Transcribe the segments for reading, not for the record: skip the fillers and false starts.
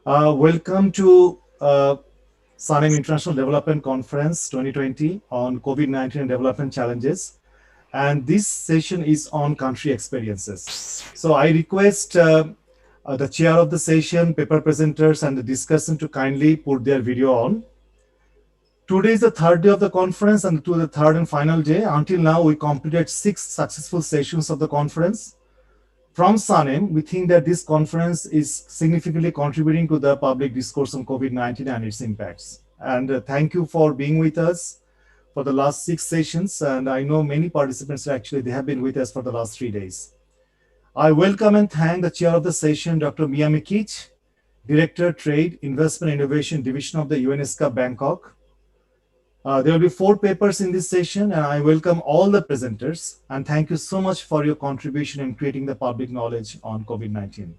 Welcome to SANEM International Development Conference 2020 on COVID-19 and development challenges. And this session is on country experiences. So I request the chair of the session, paper presenters, and the discussion to kindly put their video on. Today is the third day of the conference and to the third and final day. Until now, we completed 6 successful sessions of the conference. From SANEM, we think that this conference is significantly contributing to the public discourse on COVID-19 and its impacts. And thank you for being with us for the last 6 sessions. And I know many participants actually, they have been with us for the last 3 days. I welcome and thank the chair of the session, Dr. Mia Mikic, Director, Trade, Investment Innovation Division of the UNESCO Bangkok. There will be 4 papers in this session, and I welcome all the presenters and thank you so much for your contribution in creating the public knowledge on COVID-19.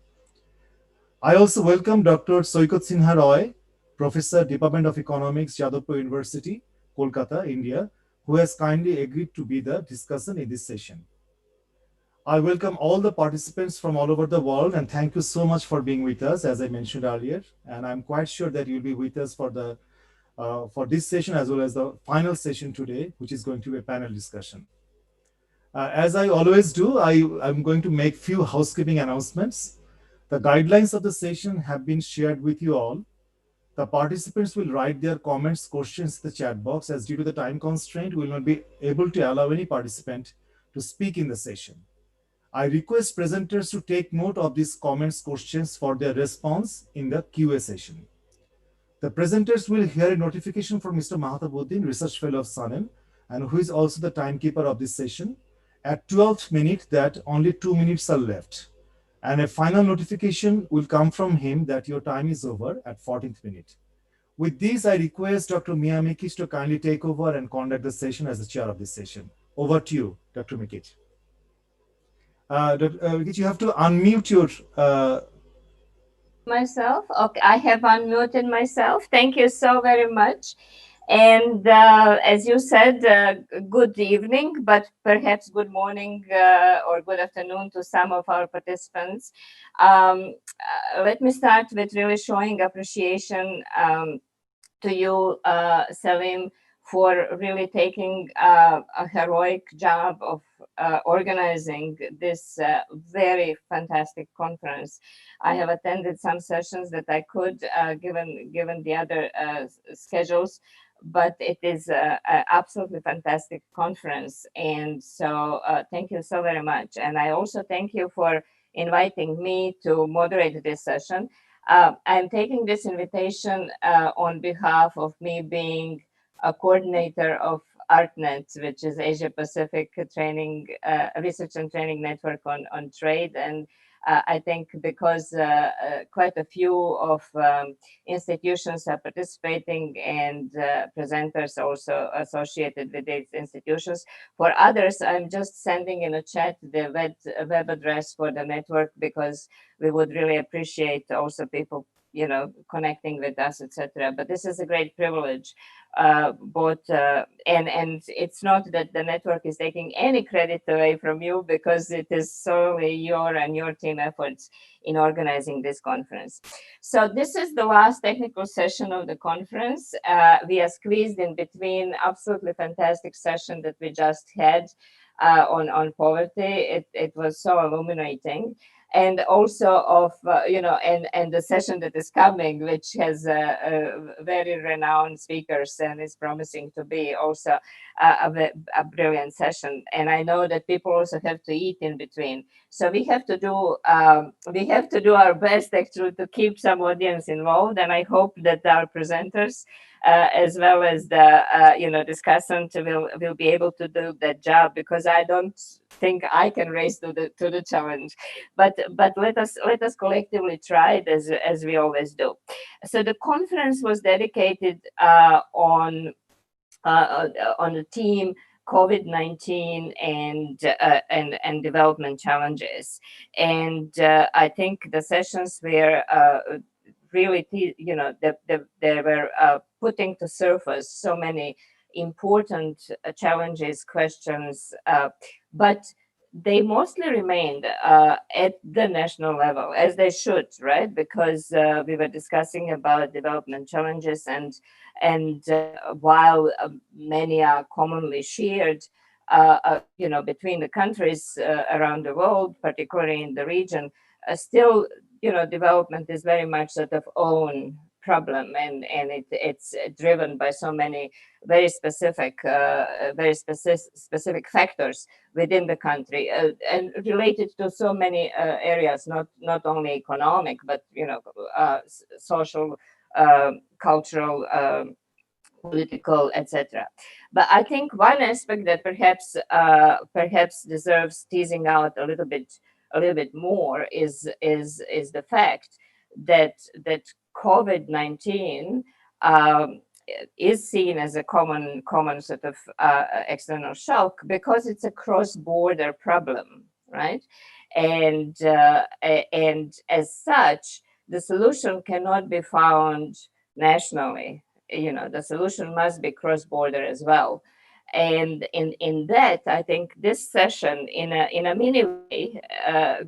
I also welcome Dr. Soikot Sinha Roy, Professor, Department of Economics, Jadavpur University, Kolkata, India, who has kindly agreed to be the discussant in this session. I welcome all the participants from all over the world and thank you so much for being with us, as I mentioned earlier. And I'm quite sure that you'll be with us for this session as well as the final session today, which is going to be a panel discussion. As I always do, I'm going to make few housekeeping announcements. The guidelines of the session have been shared with you all. The participants will write their comments, questions in the chat box, as due to the time constraint, we will not be able to allow any participant to speak in the session. I request presenters to take note of these comments, questions for their response in the QA session. The presenters will hear a notification from Mr. Mahatabuddin, Research Fellow of SANEM, and who is also the timekeeper of this session, at 12th minute that only 2 minutes are left. And a final notification will come from him that your time is over at 14th minute. With this, I request Dr. Mia Mikic to kindly take over and conduct the session as the chair of this session. Over to you, Dr. Mikic. Dr. Mikic, you have to unmute your myself. Okay, I have unmuted myself. Thank you so very much. And as you said, good evening, but perhaps good morning or good afternoon to some of our participants. Let me start with really showing appreciation to you, Salim, for really taking a heroic job of organizing this very fantastic conference. I have attended some sessions that I could, given the other schedules, but it is an absolutely fantastic conference. And so thank you so very much. And I also thank you for inviting me to moderate this session. I'm taking this invitation on behalf of me being a coordinator of ArtNet, which is Asia Pacific Training Research and Training Network on trade. And I think because quite a few of institutions are participating and presenters also associated with these institutions. For others, I'm just sending in a chat the web address for the network because we would really appreciate also people connecting with us, etc. But this is a great privilege, both and it's not that the network is taking any credit away from you because it is solely your and your team efforts in organizing this conference. So this is the last technical session of the conference. We are squeezed in between absolutely fantastic session that we just had on poverty. It was so illuminating, and also of and the session that is coming, which has very renowned speakers and is promising to be also a brilliant session. And I know that people also have to eat in between, so we have to do our best actually to keep some audience involved. And I hope that our presenters as well as the discussant will be able to do that job, because I don't think I can raise to the challenge, but let us collectively try it as we always do. So the conference was dedicated on the theme COVID-19 and development challenges, and I think the sessions were really they were putting to surface so many important challenges, questions, but they mostly remained at the national level, as they should, right? Because we were discussing about development challenges, and while many are commonly shared, between the countries around the world, particularly in the region, still, development is very much sort of own problem, and it's driven by so many very specific factors within the country, and related to so many areas, not only economic, but social, cultural, political, etc. But I think one aspect that perhaps deserves teasing out a little bit more is the fact that COVID-19 um, is seen as a common sort of external shock because it's a cross-border problem, right? And as such, the solution cannot be found nationally. The solution must be cross-border as well. And in that, I think this session, in a mini way,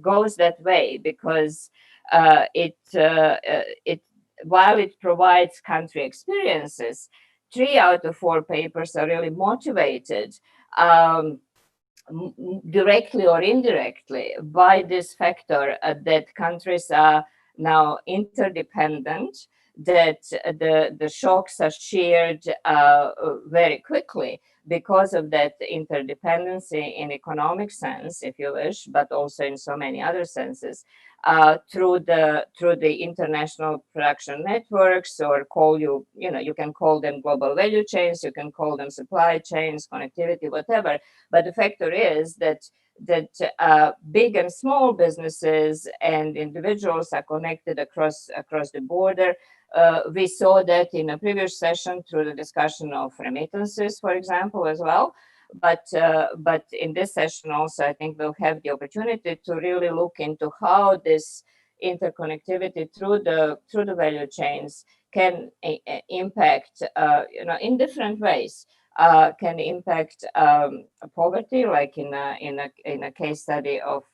goes that way, because it while it provides country experiences, 3 out of 4 papers are really motivated, um, directly or indirectly, by this factor, that countries are now interdependent, that the shocks are shared very quickly because of that interdependency in economic sense, if you wish, but also in so many other senses, through the international production networks, or you can call them global value chains, you can call them supply chains, connectivity, whatever. But the factor is that big and small businesses and individuals are connected across the border. We saw that in a previous session through the discussion of remittances, for example, as well. But in this session also, I think we'll have the opportunity to really look into how this interconnectivity through the value chains can impact, in different ways. Can impact poverty, like in a case study of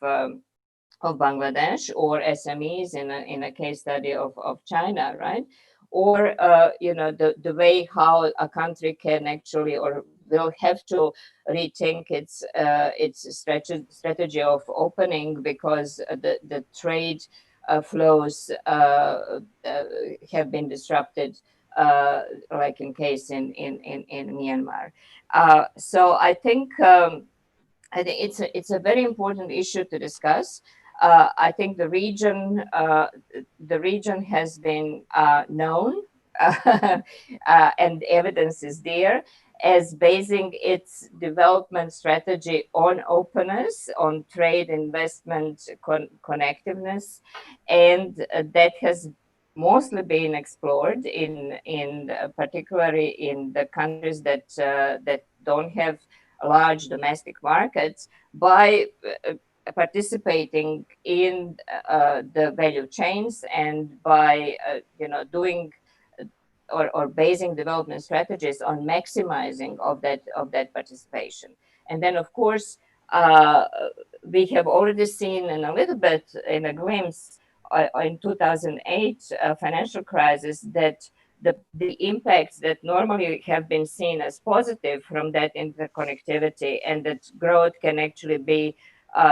Bangladesh, or SMEs in a case study of China, right? Or the way how a country can actually, or will have to rethink its strategy of opening, because the trade flows have been disrupted, like in case in Myanmar. So I think it's a very important issue to discuss. I think the region has been known, and evidence is there, as basing its development strategy on openness, on trade, investment, connectiveness, and that has mostly been explored in particularly in the countries that don't have large domestic markets, by participating in the value chains, and by doing or basing development strategies on maximizing of that participation. And then, of course, uh, we have already seen in a little bit, in a glimpse, in 2008 financial crisis, that the impacts that normally have been seen as positive from that interconnectivity, and that growth can actually be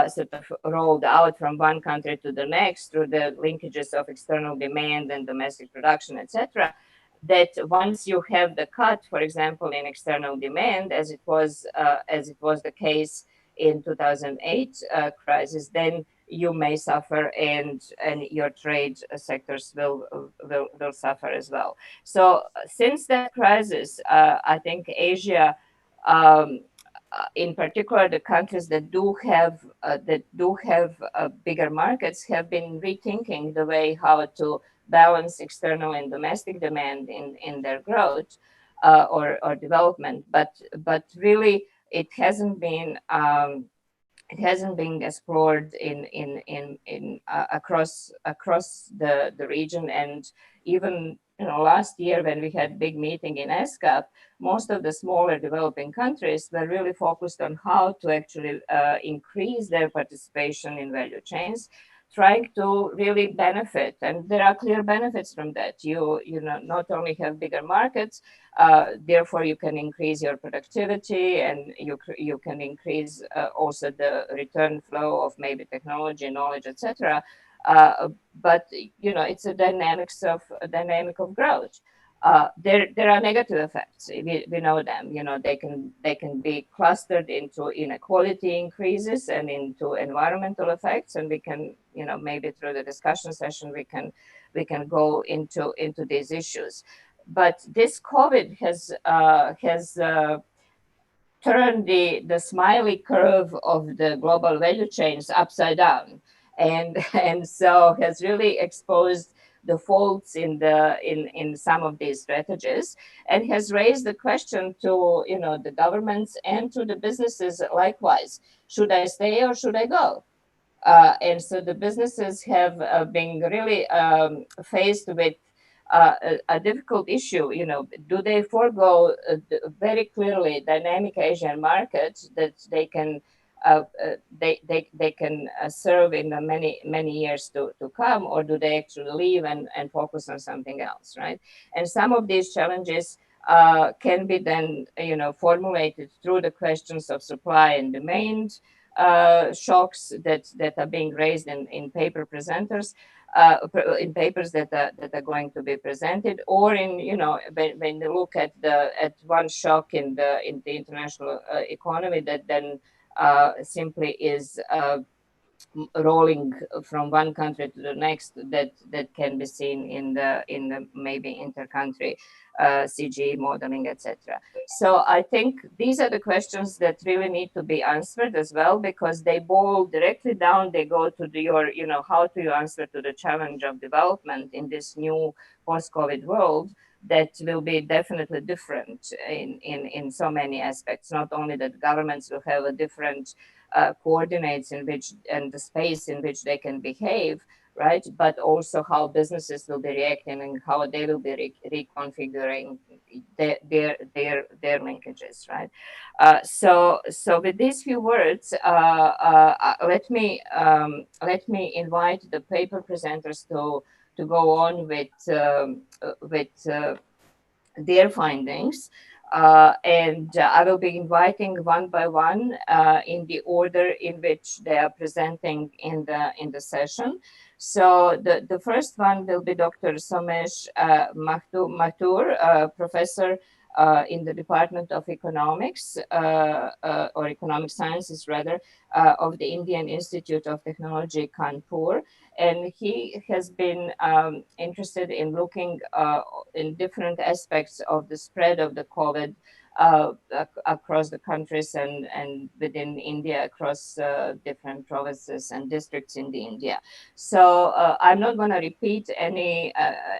sort of rolled out from one country to the next through the linkages of external demand and domestic production, etc. That once you have the cut, for example, in external demand, as it was the case in 2008 crisis, then you may suffer, and your trade sectors will suffer as well. So since that crisis, I think Asia, um, in particular, the countries that do have bigger markets, have been rethinking the way how to balance external and domestic demand in their growth, or development. But really, it hasn't been explored in across the region, and even last year when we had big meeting in ESCAP, most of the smaller developing countries were really focused on how to actually increase their participation in value chains, trying to really benefit. And there are clear benefits from that. You know, not only have bigger markets, therefore you can increase your productivity, and you can increase also the return flow of maybe technology, knowledge, etc. But you know, it's a dynamic of growth. There are negative effects. We know them. You know, they can be clustered into inequality increases and into environmental effects, and we can, you know, maybe through the discussion session we can go into these issues. But this COVID has turned the smiley curve of the global value chains upside down, and and so has really exposed the faults in some of these strategies, and has raised the question to, you know, the governments and to the businesses likewise: should I stay or should I go? And so the businesses have been really faced with a difficult issue. You know, do they forego very clearly dynamic Asian markets that they can serve in the many years to come, or do they actually leave and focus on something else, right? And some of these challenges can be then, you know, formulated through the questions of supply and demand shocks that are being raised in paper presenters, in papers that are going to be presented, or in, you know, when you look at one shock in the international economy that then simply is rolling from one country to the next, that can be seen in the maybe intercountry CGE modeling, etc. So I think these are the questions that really need to be answered as well, because they boil directly down. They go to your, you know, how do you answer to the challenge of development in this new post-COVID world that will be definitely different in so many aspects. Not only that governments will have a different coordinates in which and the space in which they can behave, right? But also how businesses will be reacting and how they will be reconfiguring their linkages, right? So with these few words, let me invite the paper presenters to go on with their findings. And I will be inviting one by one in the order in which they are presenting in the session. So the first one will be Dr. Somesh Mathur, professor in the Department of Economics, or Economic Sciences rather, of the Indian Institute of Technology, Kanpur. And he has been interested in looking in different aspects of the spread of the COVID across the countries and within India, across different provinces and districts in the India. So I'm not going to repeat any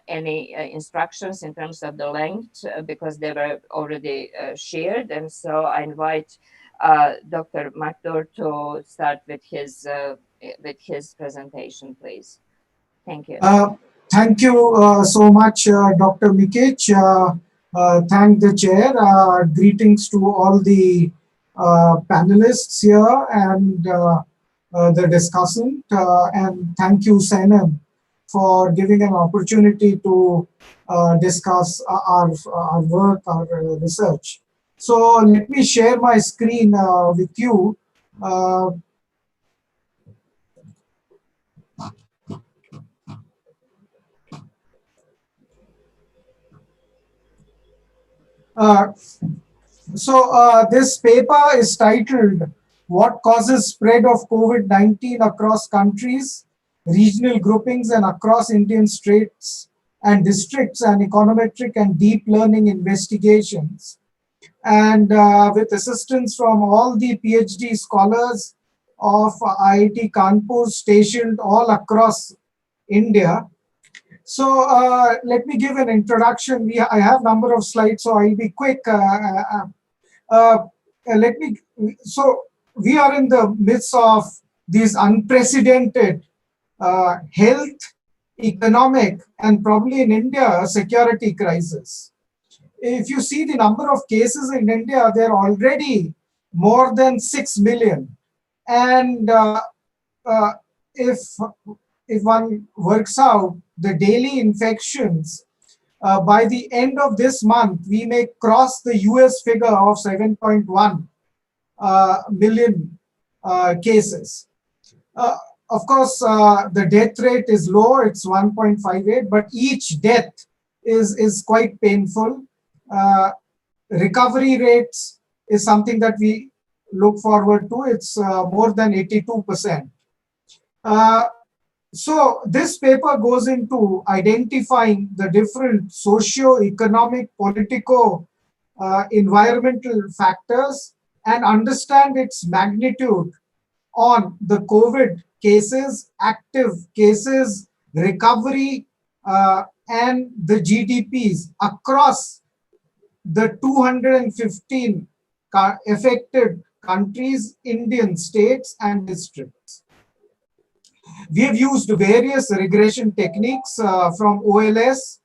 instructions in terms of the length because they were already shared. And so I invite Dr. Mathur to start with his presentation, please. Thank you. Thank you so much, Dr. Mikich. Thank the chair. Greetings to all the panelists here and the discussant. And thank you, SANEM, for giving an opportunity to discuss our work, our research. So let me share my screen with you. This paper is titled "What Causes Spread of COVID-19 Across Countries, Regional Groupings and Across Indian States and Districts and Econometric and Deep Learning Investigations." And with assistance from all the PhD scholars of IIT Kanpur stationed all across India. So let me give an introduction. I have number of slides, so I'll be quick. So we are in the midst of these unprecedented health, economic, and probably in India, a security crisis. If you see the number of cases in India, they're already more than 6 million. And uh, if, if one works out the daily infections, by the end of this month, we may cross the US figure of 7.1 million cases. Uh, of course, the death rate is low, it's 1.58, but each death is quite painful. Recovery rates is something that we look forward to. It's more than 82%. So this paper goes into identifying the different socio-economic, politico, environmental factors and understand its magnitude on the COVID cases, active cases, recovery, and the GDPs across the 215 affected countries, Indian states, and districts. We have used various regression techniques from OLS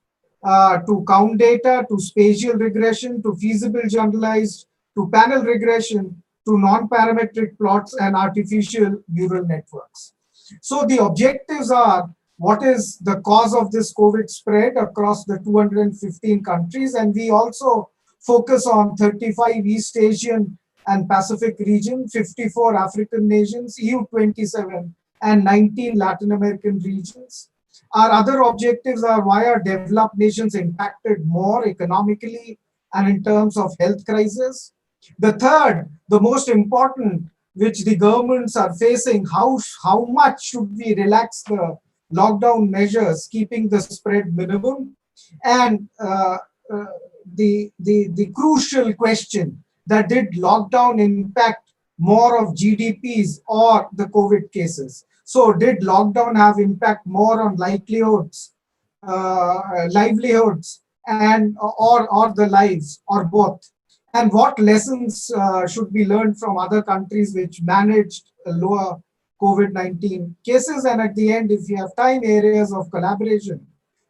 to count data, to spatial regression, to feasible generalized, to panel regression, to non-parametric plots and artificial neural networks. So the objectives are, what is the cause of this COVID spread across the 215 countries? And we also focus on 35 East Asian and Pacific region, 54 African nations, EU 27, and 19 Latin American regions. Our other objectives are, why are developed nations impacted more economically and in terms of health crisis? The third, the most important, which the governments are facing, how much should we relax the lockdown measures, keeping the spread minimum? And the crucial question, that did lockdown impact more of GDPs or the COVID cases? So did lockdown have impact more on livelihoods and or the lives, or both? And what lessons should be learned from other countries which managed lower COVID-19 cases? And at the end, if you have time, areas of collaboration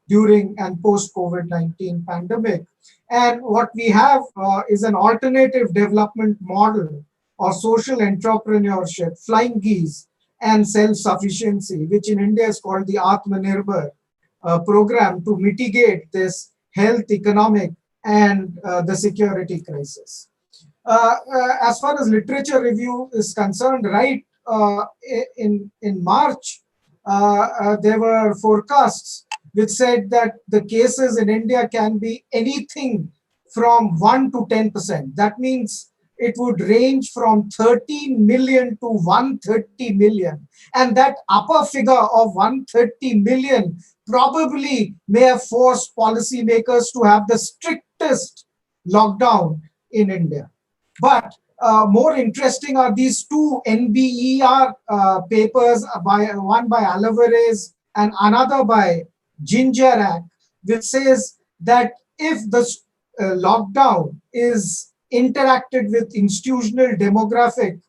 during and post COVID-19 pandemic. And what we have is an alternative development model of social entrepreneurship, flying geese, and self-sufficiency, which in India is called the Atmanirbhar program, to mitigate this health, economic, and the security crisis. As far as literature review is concerned, right in March, there were forecasts which said that the cases in India can be anything from 1 to 10%. That means it would range from 13 million to 130 million. And that upper figure of 130 million probably may have forced policymakers to have the strictest lockdown in India. But more interesting are these two NBER papers, one by Alvarez and another by Gingerak, which says that if the lockdown is interacted with institutional, demographic,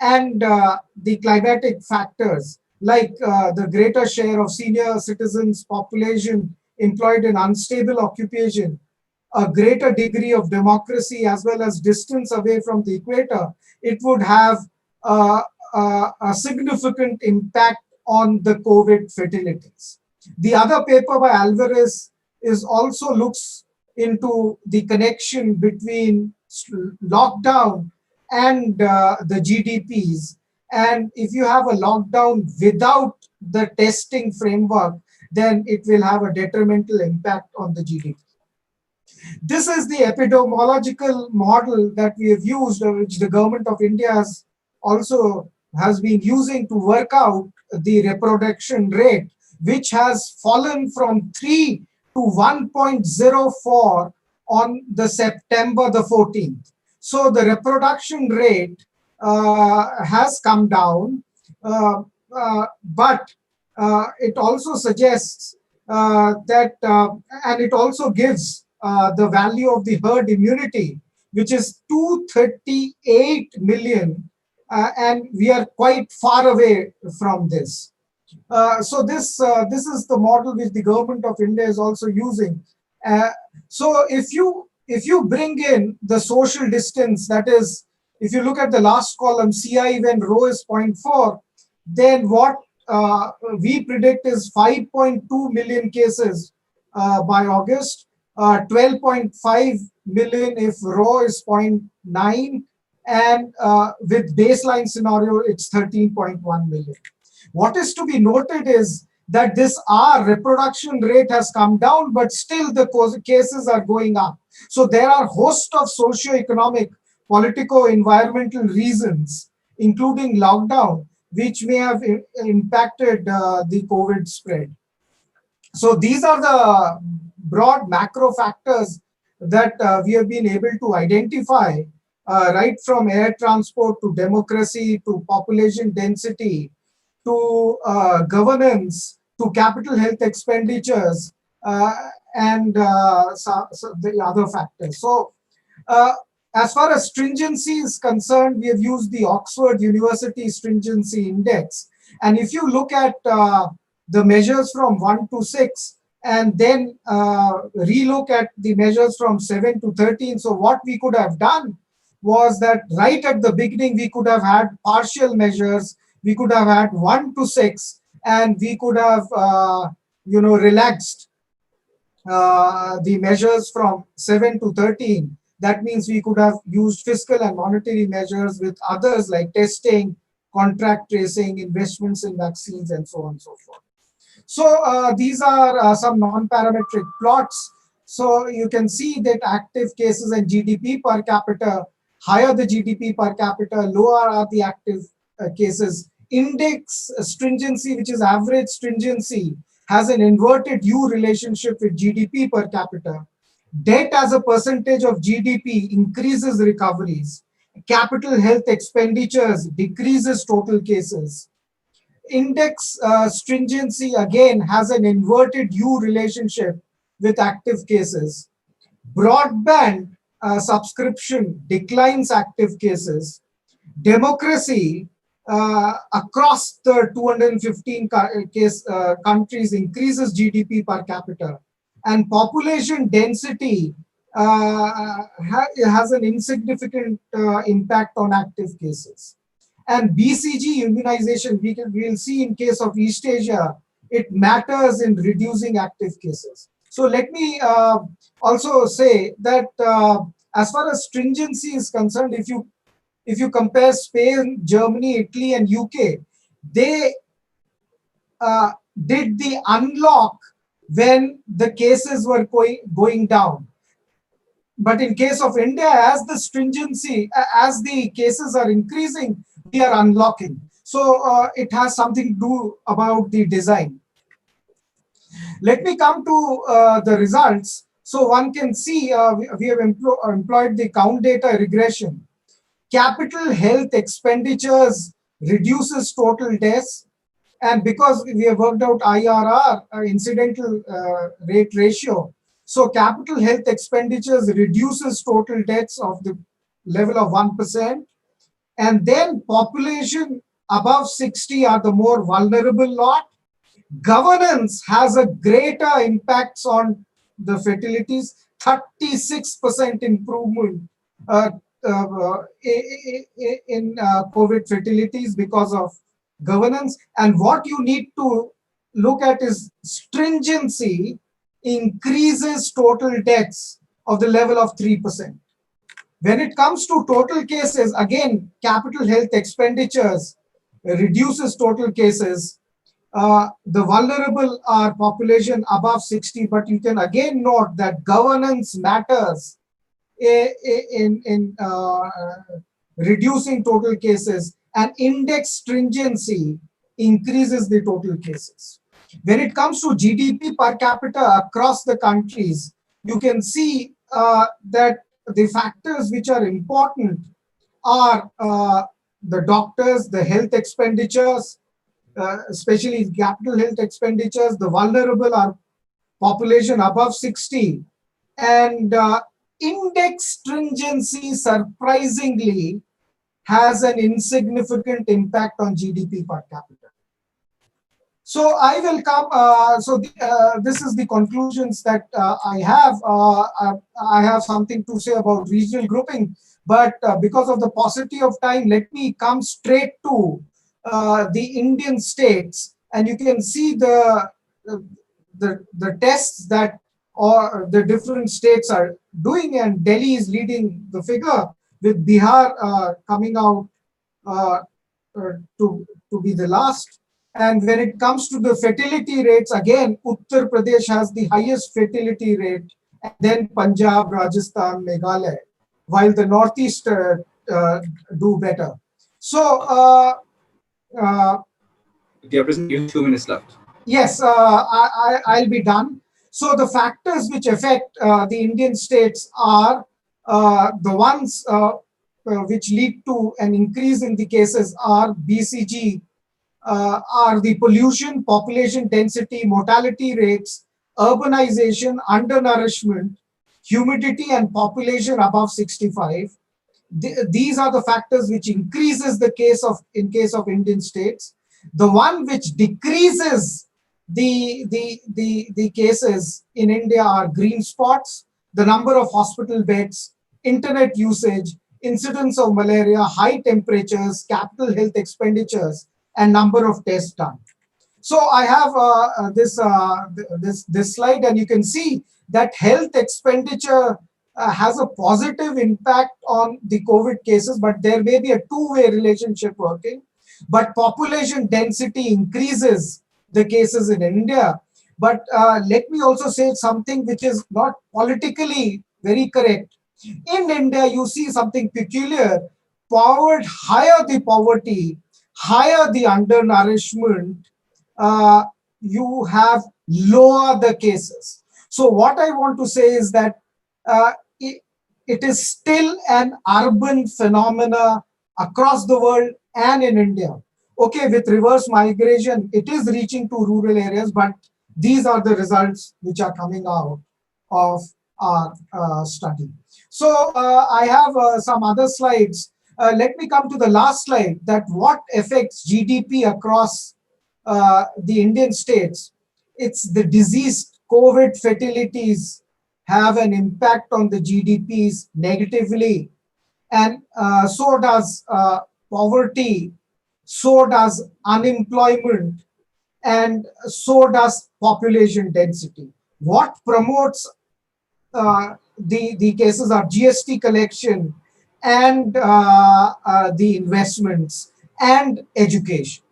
and the climatic factors, like the greater share of senior citizens population employed in unstable occupation, a greater degree of democracy, as well as distance away from the equator, it would have a significant impact on the COVID fatalities. The other paper by Alvarez is also looks into the connection between lockdown and the GDPs. And if you have a lockdown without the testing framework, then it will have a detrimental impact on the GDP. This is the epidemiological model that we have used, which the government of India has been using to work out the reproduction rate, which has fallen from 3 to 1.04 on the September the 14th. So the reproduction rate has come down, but it also suggests that, and it also gives the value of the herd immunity, which is 238 million, and we are quite far away from this. So this is the model which the government of India is also using. So if you bring in the social distance, that is, if you look at the last column, CI when rho is 0.4, then what we predict is 5.2 million cases by August, 12.5 million if rho is 0.9, and with baseline scenario, it's 13.1 million. What is to be noted is that this R reproduction rate has come down, but still the cases are going up. So there are a host of socio-economic, politico-environmental reasons, including lockdown, which may have impacted the COVID spread. So these are the broad macro factors that we have been able to identify, right from air transport to democracy to population density to governance to capital health expenditures and so the other factors. So as far as stringency is concerned, we have used the Oxford University Stringency Index. And if you look at the measures from 1 to 6, and then relook at the measures from 7 to 13, so what we could have done was that right at the beginning, we could have had partial measures, we could have had 1 to 6, and we could have relaxed the measures from 7 to 13. That means we could have used fiscal and monetary measures with others like testing, contract tracing, investments in vaccines, and so on and so forth. So these are some non-parametric plots. So you can see that active cases and GDP per capita, higher the GDP per capita, lower are the active cases. Index stringency, which is average stringency, has an inverted U relationship with GDP per capita. Debt as a percentage of GDP increases recoveries. Capital health expenditures decreases total cases. Index stringency again has an inverted U relationship with active cases. Broadband subscription declines active cases. Democracy across the 215 countries increases GDP per capita. And population density has an insignificant impact on active cases. And BCG immunization, we'll see in case of East Asia, it matters in reducing active cases. So let me also say that as far as stringency is concerned, if you compare Spain, Germany, Italy, and UK, they did the unlock when the cases were going down. But in case of India, as the stringency, as the cases are increasing, we are unlocking. So it has something to do about the design. Let me come to the results. So one can see we have employed the count data regression. Capital health expenditures reduces total deaths. And because we have worked out IRR, incidental rate ratio, so capital health expenditures reduces total deaths of the level of 1%. And then population above 60 are the more vulnerable lot. Governance has a greater impacts on the fatalities, 36% improvement in COVID fatalities because of governance. And what you need to look at is stringency increases total deaths of the level of 3%. When it comes to total cases, again, capital health expenditures reduces total cases. The vulnerable are population above 60, but you can again note that governance matters in reducing total cases, and index stringency increases the total cases. When it comes to GDP per capita across the countries, you can see that the factors which are important are the doctors, the health expenditures, especially capital health expenditures. The vulnerable are population above 60, and index stringency surprisingly has an insignificant impact on GDP per capita. So I will come. This is the conclusions that I have. I have something to say about regional grouping, but because of the paucity of time, let me come straight to the Indian states, and you can see the tests that or the different states are doing, and Delhi is leading the figure with Bihar coming out uh, to be the last. And when it comes to the fertility rates, again, Uttar Pradesh has the highest fertility rate, and then Punjab, Rajasthan, Meghalaya, while the Northeast do better. So, uh, Dear President, you have 2 minutes left. yes, I'll be done. So the factors which affect the Indian states are the ones which lead to an increase in the cases are BCG, are the pollution, population density, mortality rates, urbanization, undernourishment, humidity, and population above 65. These are the factors which increases the case of in case of Indian states. The one which decreases the cases in India are green spots, the number of hospital beds, internet usage, incidence of malaria, high temperatures, capital health expenditures, and number of tests done. So I have this slide, and you can see that health expenditure has a positive impact on the COVID cases, but there may be a two-way relationship working. But population density increases the cases in India. But let me also say something which is not politically very correct. In India, you see something peculiar. Higher the poverty, higher the undernourishment, uh, you have lower the cases. So what I want to say is that uh, it is still an urban phenomena across the world and in India. Okay, with reverse migration, it is reaching to rural areas, but these are the results which are coming out of our study. So I have some other slides. Let me come to the last slide, that what affects GDP across the Indian states. It's the disease. COVID fatalities have an impact on the GDPs negatively, and so does poverty, so does unemployment, and so does population density. What promotes the cases are GST collection and the investments and education.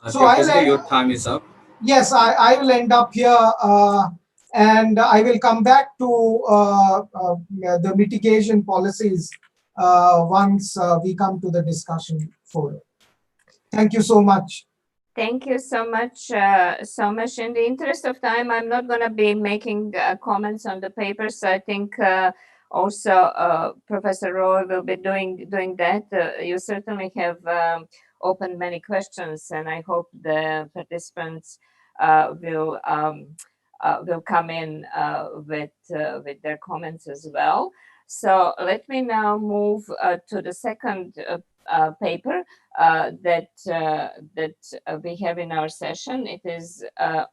So Dear President, your time is up. yes, I will end up here, and I will come back to the mitigation policies once we come to the discussion forum. Thank you so much. Thank you so much, so much. In the interest of time, I'm not going to be making comments on the papers. I think also Professor Roy will be doing that. You certainly have opened many questions, and I hope the participants will come in with their comments as well. So let me now move to the second paper that we have in our session. It is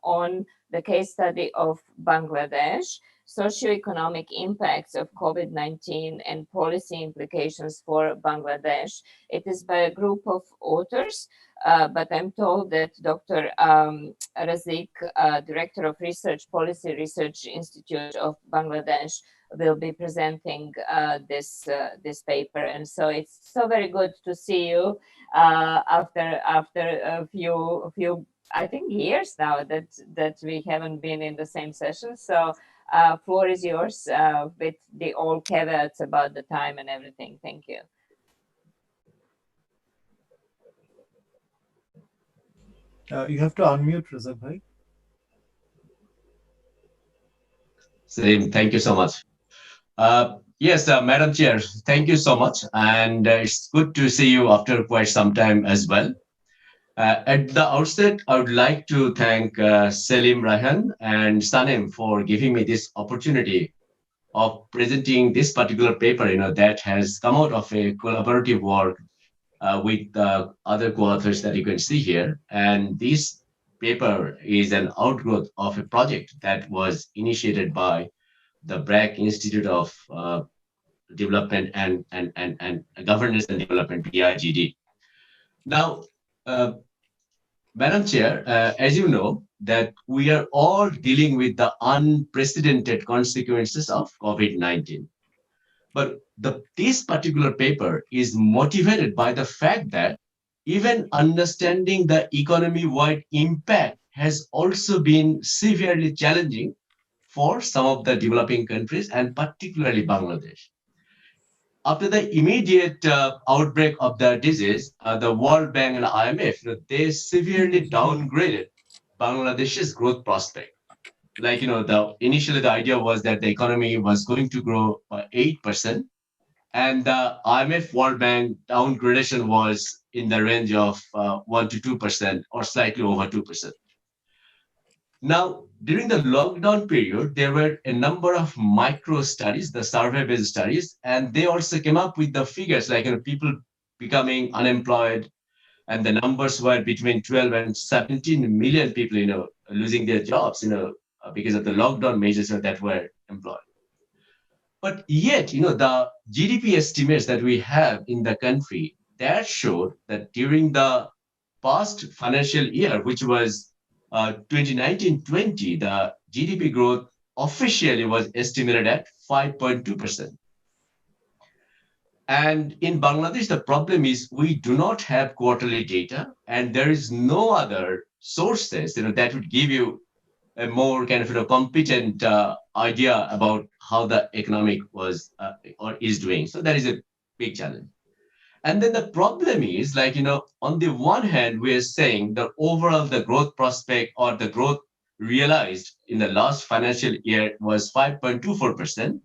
on the case study of Bangladesh, socio-economic impacts of COVID-19 and policy implications for Bangladesh. It is by a group of authors, but I'm told that Dr. Razik, Director of Research, Policy Research Institute of Bangladesh, will be presenting this paper, and so it's so very good to see you after a few I think years now that we haven't been in the same session. So floor is yours with the all caveats about the time and everything. Thank you. You have to unmute, Razak bhai. Salim, thank you so much. Yes, Madam Chair, thank you so much. And it's good to see you after quite some time as well. At the outset, I would like to thank Selim Rahan and Sanem for giving me this opportunity of presenting this particular paper, that has come out of a collaborative work with other co-authors that you can see here. And this paper is an outgrowth of a project that was initiated by the BRAC Institute of Development and Governance and Development, BIGD. Now, uh, Madam Chair, as you know, that we are all dealing with the unprecedented consequences of COVID-19. But this particular paper is motivated by the fact that even understanding the economy-wide impact has also been severely challenging for some of the developing countries and particularly Bangladesh. After the immediate outbreak of the disease, the World Bank and IMF, they severely downgraded Bangladesh's growth prospect. Like, initially the idea was that the economy was going to grow by 8%, and the IMF World Bank downgradation was in the range of 1 to 2% or slightly over 2%. Now, during the lockdown period, there were a number of micro studies, the survey-based studies, and they also came up with the figures like people becoming unemployed, and the numbers were between 12 and 17 million people, losing their jobs, because of the lockdown measures that were employed. But yet, the GDP estimates that we have in the country that showed that during the past financial year, which was 2019-20, the GDP growth officially was estimated at 5.2%. And in Bangladesh, the problem is we do not have quarterly data, and there is no other sources that would give you a more kind of competent idea about how the economic was or is doing. So that is a big challenge. And then the problem is on the one hand, we are saying that overall the growth prospect or the growth realized in the last financial year was 5.24%.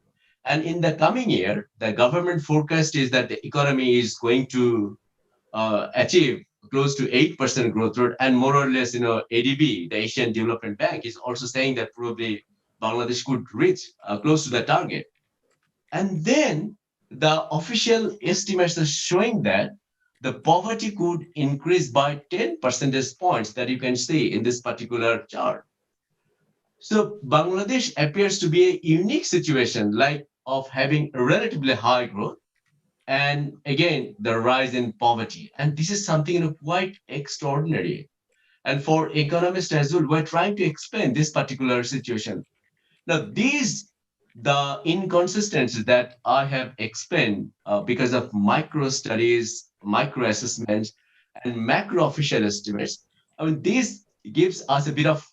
And in the coming year, the government forecast is that the economy is going to achieve close to 8% growth rate, and more or less, ADB, the Asian Development Bank, is also saying that probably Bangladesh could reach close to the target. And then the official estimates are showing that the poverty could increase by 10 percentage points that you can see in this particular chart. So Bangladesh appears to be a unique situation, like of having a relatively high growth, and again, the rise in poverty. And this is something quite extraordinary. And for economists as well, we're trying to explain this particular situation. Now, the inconsistencies that I have explained because of micro studies, micro assessments, and macro official estimates, this gives us a bit of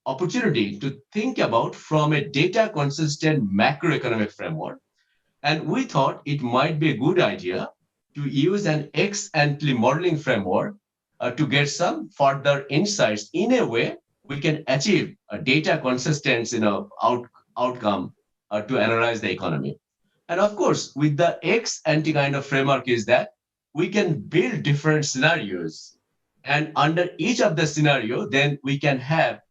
opportunity to think about from a data consistent macroeconomic framework. And we thought it might be a good idea to use an ex-ante modeling framework to get some further insights. In a way, we can achieve a data consistent outcome to analyze the economy. And of course, with the ex-ante kind of framework is that we can build different scenarios. And under each of the scenario, then we can have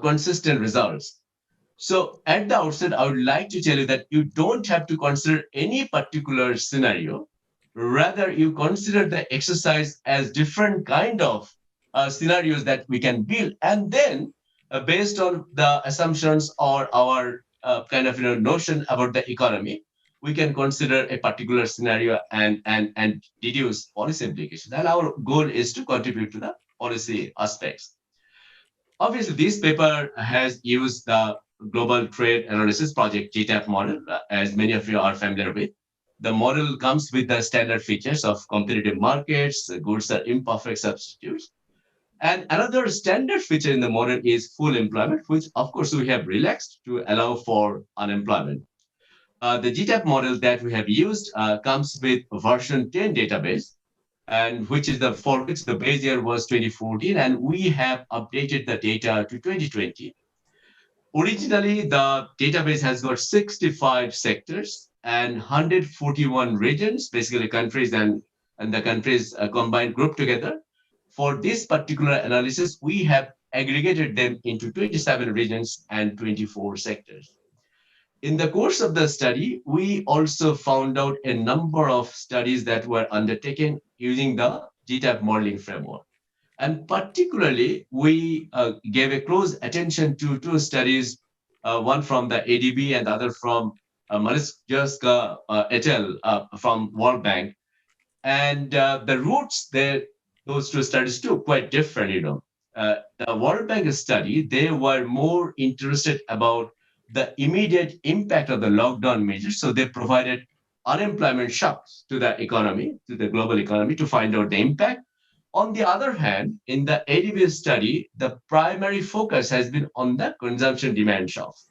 consistent results. So at the outset, I would like to tell you that you don't have to consider any particular scenario. Rather, you consider the exercise as different kind of scenarios that we can build. And then based on the assumptions or our kind of notion about the economy, we can consider a particular scenario and deduce policy implications. And our goal is to contribute to the policy aspects. Obviously, this paper has used the Global Trade Analysis Project GTAP model, as many of you are familiar with. The model comes with the standard features of competitive markets, goods are imperfect substitutes. And another standard feature in the model is full employment, which of course we have relaxed to allow for unemployment. The GTAP model that we have used comes with version 10 database, and for which the base year was 2014, and we have updated the data to 2020. Originally, the database has got 65 sectors and 141 regions, basically countries and the countries combined group together. For this particular analysis, we have aggregated them into 27 regions and 24 sectors. In the course of the study, we also found out a number of studies that were undertaken using the GTAP modeling framework. And particularly, we gave a close attention to two studies, one from the ADB and the other from Mariska et al. From World Bank. And the roots there, those two studies too, quite different. The World Bank study, they were more interested about the immediate impact of the lockdown measures. So they provided unemployment shocks to the economy, to the global economy, to find out the impact. On the other hand, in the ADB study, the primary focus has been on the consumption demand shocks.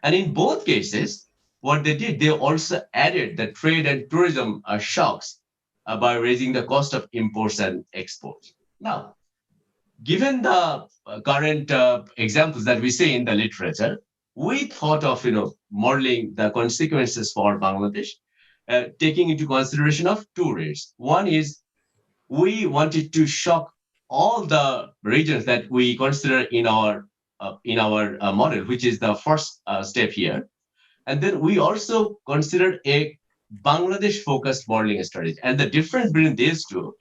And in both cases, what they did, they also added the trade and tourism shocks by raising the cost of imports and exports. Now, given the current examples that we see in the literature, we thought of modeling the consequences for Bangladesh, taking into consideration of two rates. One is we wanted to shock all the regions that we consider in our model, which is the first step here. And then we also considered a Bangladesh focused modeling strategy. And the difference between these two,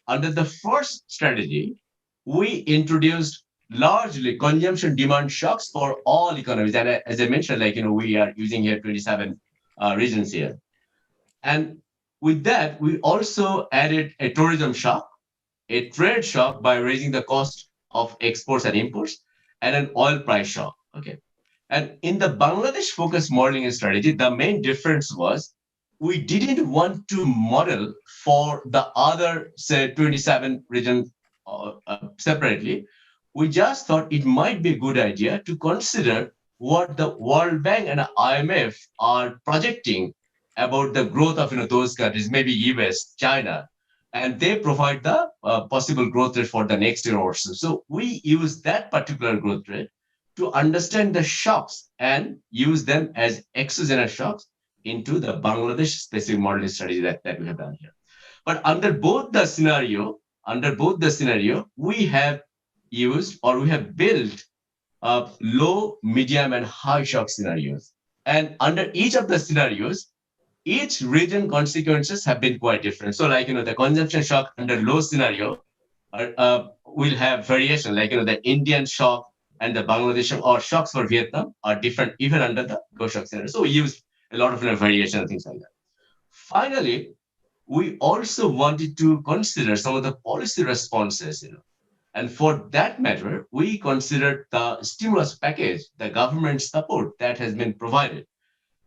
under the first strategy, we introduced largely consumption demand shocks for all economies. And as I mentioned, we are using here 27 regions here. And with that, we also added a tourism shock, a trade shock by raising the cost of exports and imports, and an oil price shock. Okay. And in the Bangladesh focused modeling strategy, the main difference was we didn't want to model for the other, say, 27 regions separately. We just thought it might be a good idea to consider what the World Bank and IMF are projecting about the growth of those countries, maybe US, China, and they provide the possible growth rate for the next year or so. So we use that particular growth rate to understand the shocks and use them as exogenous shocks into the Bangladesh specific modeling strategy that we have done here. But under both the scenario, we have used or we have built low, medium, and high shock scenarios. And under each of the scenarios, each region consequences have been quite different. So the consumption shock under low scenario will have variation, the Indian shock and the Bangladesh shock or shocks for Vietnam are different even under the low shock scenario. So we use a lot of variation and things like that. Finally, we also wanted to consider some of the policy responses, and for that matter, we considered the stimulus package, the government support that has been provided.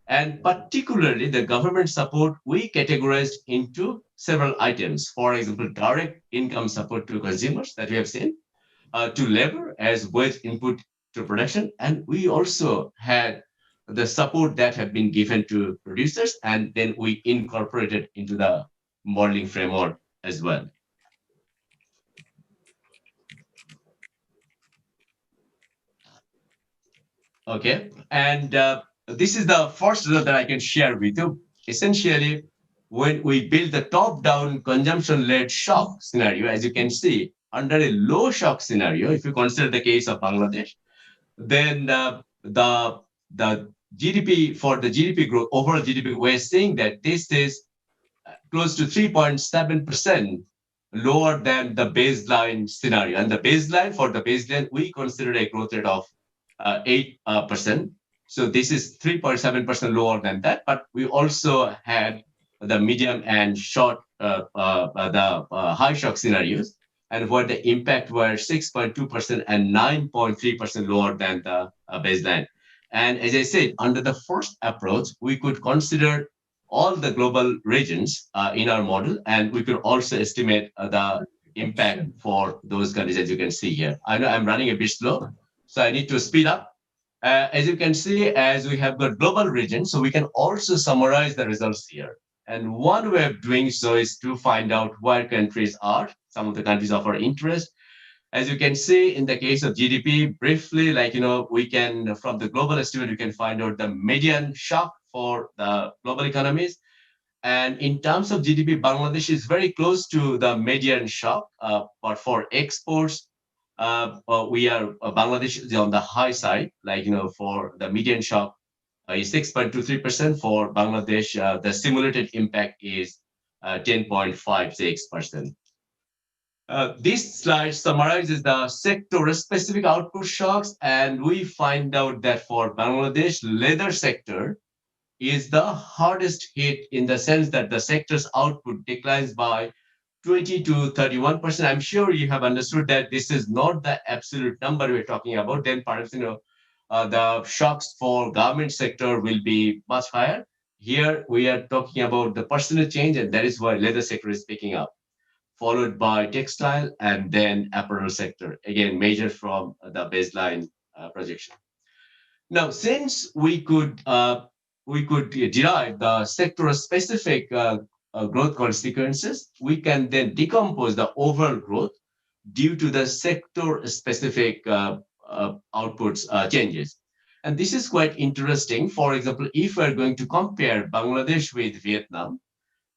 And particularly the government support, we categorized into several items. For example, direct income support to consumers that we have seen, to labor as wage input to production. And we also had the support that had been given to producers, and then we incorporated into the modeling framework as well. Okay, and this is the first result that I can share with you. Essentially, when we build the top-down consumption-led shock scenario, as you can see, under a low shock scenario, if you consider the case of Bangladesh, then the GDP for the GDP growth, overall GDP, we're seeing that this is close to 3.7% lower than the baseline scenario. And the baseline, we consider a growth rate of 8%. So this is 3.7% lower than that. But we also had the medium and short, the high shock scenarios, and where the impact were 6.2% and 9.3% lower than the baseline. And as I said, under the first approach, we could consider all the global regions in our model, and we could also estimate the impact for those countries, as you can see here. I know I'm running a bit slow, so I need to speed up. As you can see, as we have got global regions, so we can also summarize the results here. And one way of doing so is to find out where countries are, some of the countries of our interest. As you can see, in the case of GDP, briefly, we can, from the global estimate, you can find out the median shock for the global economies. And in terms of GDP, Bangladesh is very close to the median shock, but for exports, Bangladesh is on the high side, for the median shock is 6.23%. For Bangladesh, the simulated impact is 10.56%. This slide summarizes the sector-specific output shocks, and we find out that for Bangladesh, leather sector is the hardest hit in the sense that the sector's output declines by 20 to 31%. I'm sure you have understood that this is not the absolute number we're talking about. Then perhaps, the shocks for garment sector will be much higher. Here we are talking about the percentage change, and that is why leather sector is picking up, followed by textile and then apparel sector, again measured from the baseline projection. Now, since we could derive the sector-specific growth consequences, we can then decompose the overall growth due to the sector-specific outputs changes. And this is quite interesting. For example, if we're going to compare Bangladesh with Vietnam,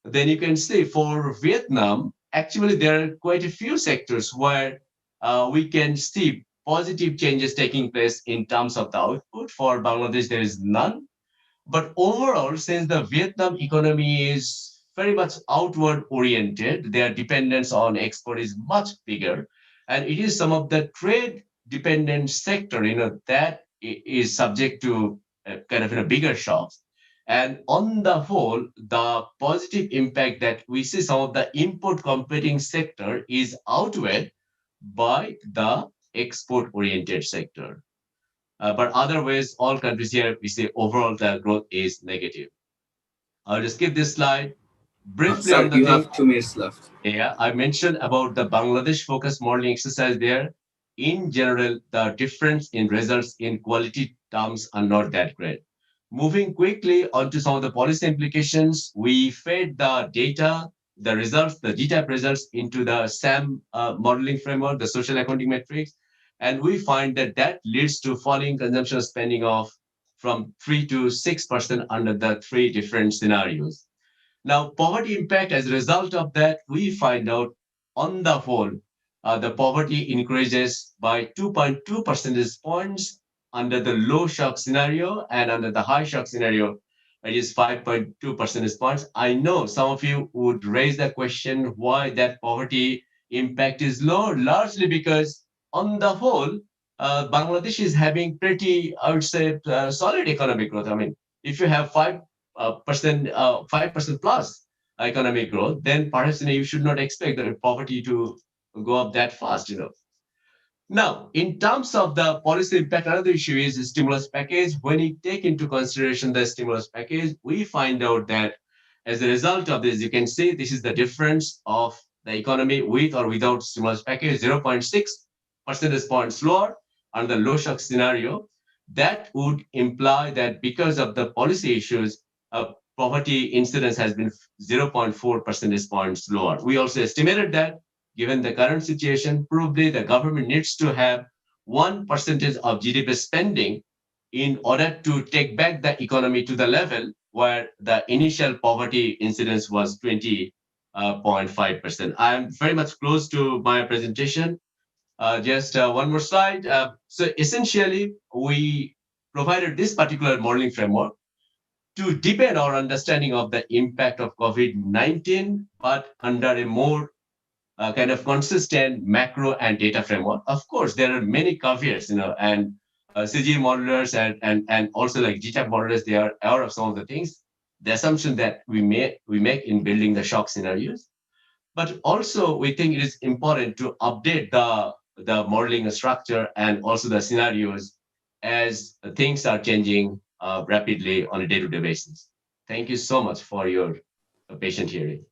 then you can see for Vietnam, actually there are quite a few sectors where we can see positive changes taking place in terms of the output. For Bangladesh, there is none. But overall, since the Vietnam economy is very much outward oriented, their dependence on export is much bigger. And it is some of the trade dependent sector, that is subject to kind of bigger shocks. And on the whole, the positive impact that we see some of the import competing sector is outweighed by the export oriented sector. But otherwise, all countries here, we see overall the growth is negative. I'll just skip this slide briefly Sir, on the you thing. have 2 minutes left. Yeah, I mentioned about the Bangladesh focus modeling exercise there. In general, the difference in results in quality terms are not that great. Moving quickly onto some of the policy implications, we fed the data, the results, the GTAP results into the SAM modeling framework, the social accounting metrics, and we find that that leads to falling consumption spending of from 3 to 6% under the three different scenarios. Now, poverty impact as a result of that, we find out on the whole, the poverty increases by 2.2 percentage points under the low shock scenario, and under the high shock scenario, it is 5.2 percentage points. I know some of you would raise the question why that poverty impact is low, largely because on the whole, Bangladesh is having pretty, I would say, solid economic growth. I mean, if you have 5% plus economic growth, then perhaps you should not expect the poverty to go up that fast. Now, in terms of the policy impact, another issue is the stimulus package. When you take into consideration the stimulus package, we find out that as a result of this, you can see this is the difference of the economy with or without stimulus package, 0.6 percentage points lower on the low shock scenario. That would imply that because of the policy issues, poverty incidence has been 0.4 percentage points lower. We also estimated that given the current situation, probably the government needs to have 1% of GDP spending in order to take back the economy to the level where the initial poverty incidence was 20.5%. I am very much close to my presentation. Just one more slide. So essentially, we provided this particular modeling framework to deepen our understanding of the impact of COVID-19, but under a more kind of consistent macro and data framework. Of course, there are many caveats, and CG modelers and also like GTAP modelers, they are aware of some of the things, the assumption that we make in building the shock scenarios. But also, we think it is important to update the modeling structure and also the scenarios as things are changing rapidly on a day-to-day basis. Thank you so much for your patient hearing.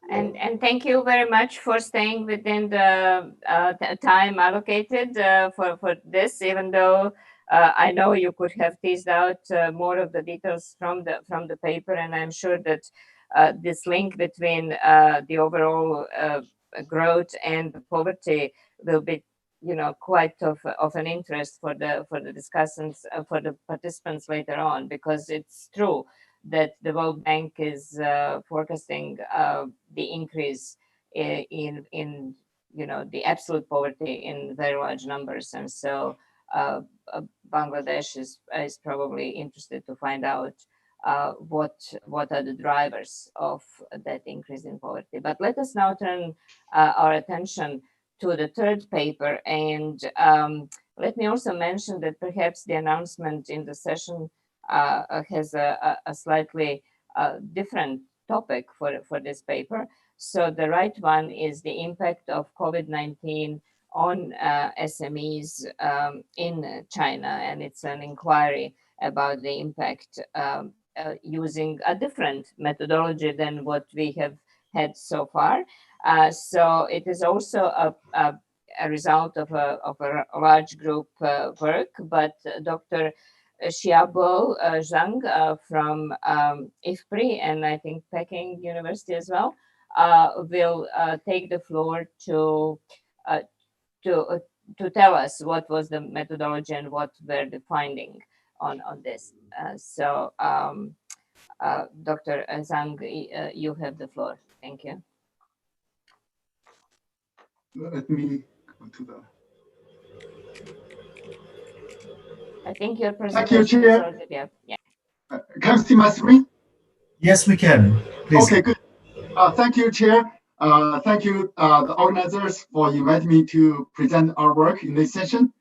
And thank you very much for staying within the time allocated for this, even though I know you could have teased out more of the details from the paper, and I'm sure that this link between the overall growth and the poverty will be, quite of an interest for the discussants, for the participants later on, because it's true that the World Bank is forecasting the increase in the absolute poverty in very large numbers, and so Bangladesh is probably interested to find out what are the drivers of that increase in poverty. But let us now turn our attention to the third paper. And let me also mention that perhaps the announcement in the session has a slightly different topic for this paper. So the right one is the impact of COVID-19 on SMEs in China, and it's an inquiry about the impact using a different methodology than what we have had so far. So it is also a result of a large group work, but Dr. Xiaobo Zhang from IFPRI and I think Peking University as well will take the floor to tell us what was the methodology and what were the findings on this. Dr. Zhang, you have the floor. Thank you. Let me go to the. I think your Thank you, presentation is Chair. already up. Yeah. Can you see my screen? Yes, we can. Please. Okay, good. Thank you, Chair. Thank you, the organizers, for inviting me to present our work in this session.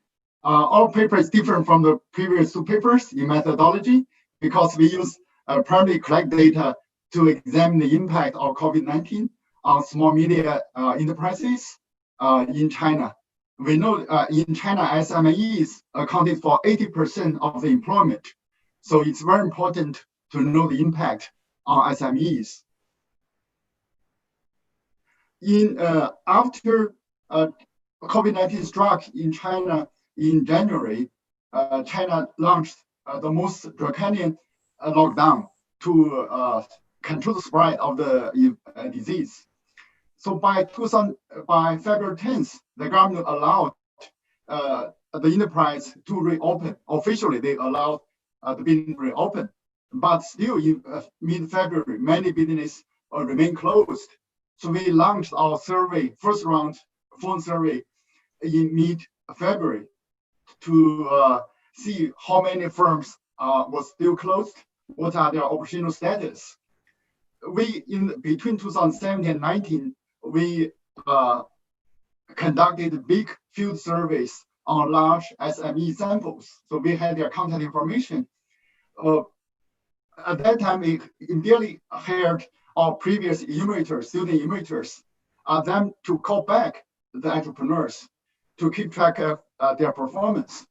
Our paper is different from the previous two papers in methodology because we use primarily collect data to examine the impact of COVID-19 on small media enterprises in China. We know in China, SMEs accounted for 80% of the employment. So it's very important to know the impact on SMEs. After COVID-19 struck in China in January, China launched the most draconian lockdown to control the spread of the disease. So by February 10th, the government allowed the enterprise to reopen. Officially, they allowed the business to reopen. But still, in mid-February, many businesses remain closed. So we launched our survey, first round phone survey in mid-February to see how many firms were still closed, what are their operational status. Between 2017 and 19, we conducted big field surveys on large SME samples. So we had their contact information. At that time, we immediately hired our previous enumerators, student enumerators, them to call back the entrepreneurs to keep track of their performance.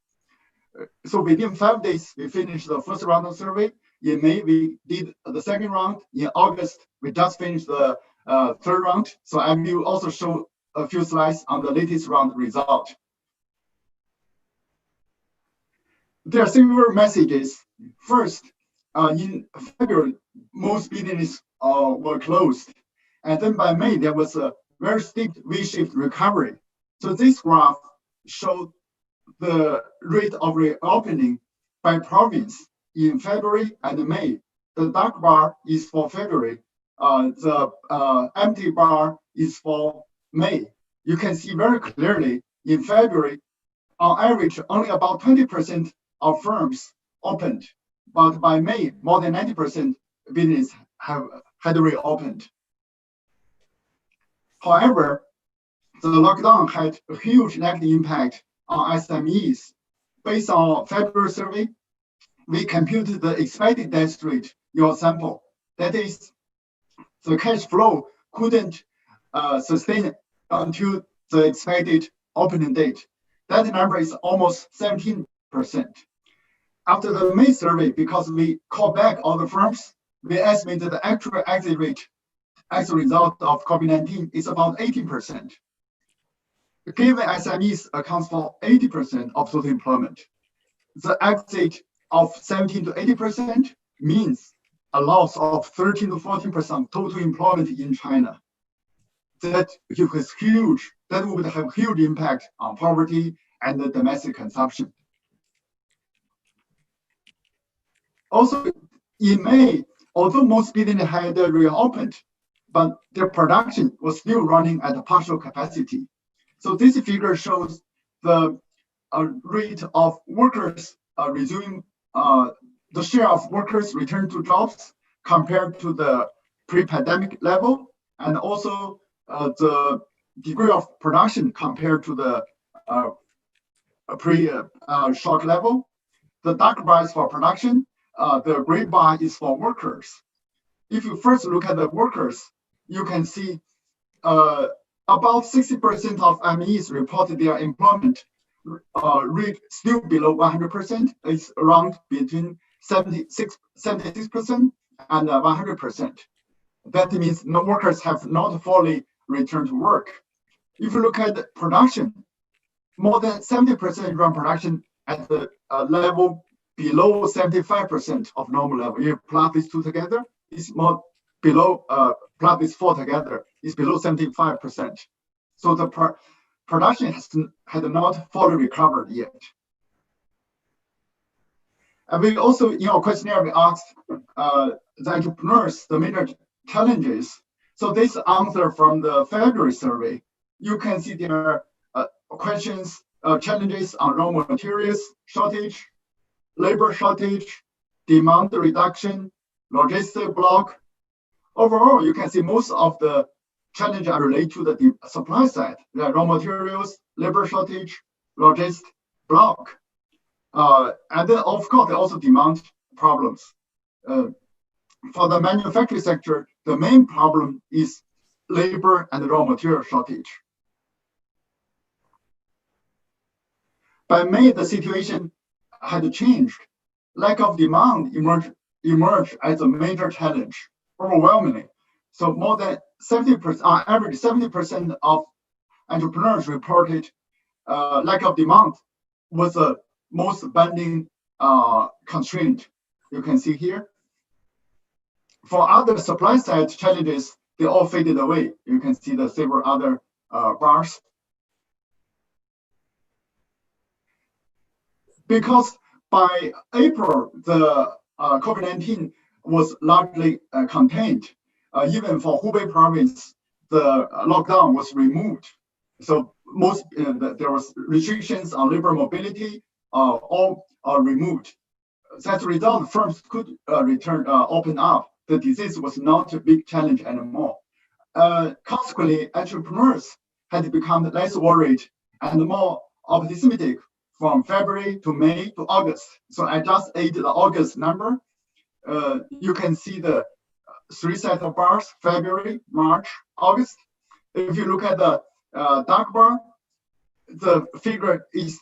So within 5 days, we finished the first round of survey. In May, we did the second round. In August, we just finished the third round. So I will also show a few slides on the latest round result. There are several messages. First, in February, most businesses were closed. And then by May, there was a very steep V-shaped recovery. So this graph showed the rate of reopening by province in February and May. The dark bar is for February. The empty bar is for May. You can see very clearly in February, on average, only about 20% of firms opened. But by May, more than 90% business had reopened. However, the lockdown had a huge negative impact on SMEs. Based on February survey, we computed the expected death rate in your sample. That is, the cash flow couldn't sustain until the expected opening date. That number is almost 17%. After the May survey, because we called back all the firms, we estimated the actual exit rate as a result of COVID-19 is about 18%. Given SMEs accounts for 80% of total employment, the exit of 17 to 80% means a loss of 13 to 14% total employment in China. That is huge. That would have huge impact on poverty and the domestic consumption. Also, in May, although most businesses had reopened, but their production was still running at a partial capacity. So this figure shows the rate of workers resuming the share of workers returned to jobs compared to the pre-pandemic level, and also the degree of production compared to the pre-shock level. The dark bar is for production, the gray bar is for workers. If you first look at the workers, you can see about 60% of MEs reported their employment rate still below 100%. It's around between 76% and 100%. That means no workers have not fully returned to work. If you look at production, more than 70% run production at the level below 75% of normal level. You plot these two together, it's more below, plot these four together, it's below 75%. So the production had not fully recovered yet. And we also, in our questionnaire, we asked the entrepreneurs the major challenges. So this answer from the February survey, you can see there are questions, challenges on raw materials shortage, labor shortage, demand reduction, logistic block. Overall, you can see most of the challenges are related to the supply side, the raw materials, labor shortage, logistic block. And then, of course, there are also demand problems. For the manufacturing sector, the main problem is labor and raw material shortage. By May, the situation had changed. Lack of demand emerged as a major challenge, overwhelmingly. So more than 70%, on average, 70% of entrepreneurs reported lack of demand was the most binding constraint. You can see here. For other supply side challenges, they all faded away. You can see the several other bars. Because by April, the COVID-19 was largely contained. Even for Hubei province, the lockdown was removed. So there was restrictions on labor mobility, all are removed. As a result, firms could open up. The disease was not a big challenge anymore. Consequently, entrepreneurs had become less worried and more optimistic from February to May to August. So I just added the August number. You can see the three sets of bars, February, March, August. If you look at the dark bar, the figure is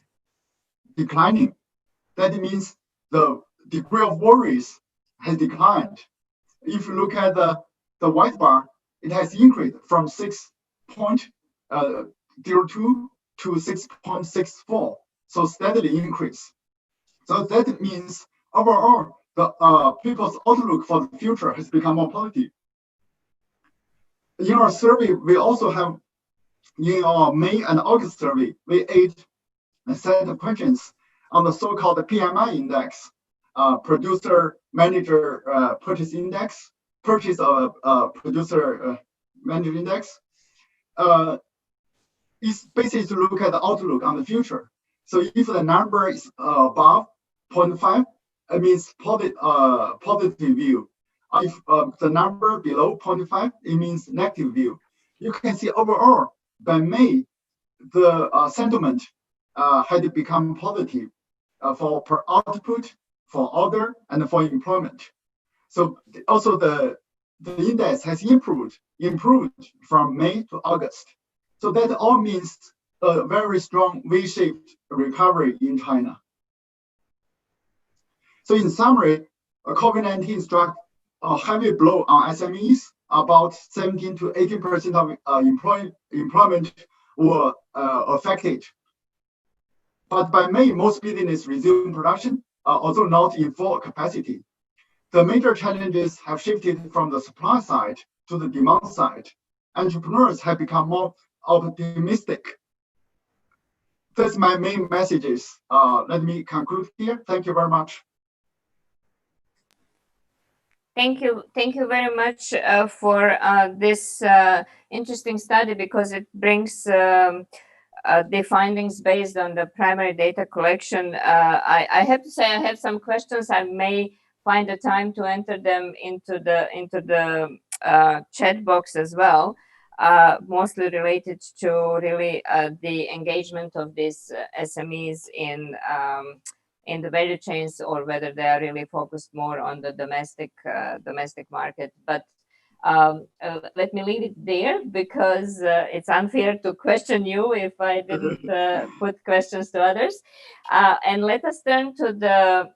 declining. That means the degree of worries has declined. If you look at the white bar, it has increased from 6.02 to 6.64. So steadily increase. So that means overall, the people's outlook for the future has become more positive. In our survey, we also have, in our May and August survey, we added a set of questions on the so-called PMI index, producer manager purchase index, purchase producer manager index. It's basically to look at the outlook on the future. So if the number is above 0.5, it means positive view. If the number below 0.5, it means negative view. You can see overall, by May, the sentiment had become positive for per output, for order, and for employment. So also the index has improved from May to August. So that all means a very strong V-shaped recovery in China. So in summary, COVID-19 struck a heavy blow on SMEs. About 17 to 18% of employment were affected. But by May, most businesses resumed production, although not in full capacity. The major challenges have shifted from the supply side to the demand side. Entrepreneurs have become more optimistic. That's my main messages. Let me conclude here. Thank you very much. Thank you very much for this interesting study, because it brings the findings based on the primary data collection. I have to say I have some questions. I may find the time to enter them into the chat box as well, mostly related to really the engagement of these SMEs in the value chains, or whether they are really focused more on the domestic market. But let me leave it there, because it's unfair to question you if I didn't put questions to others. And let us turn to the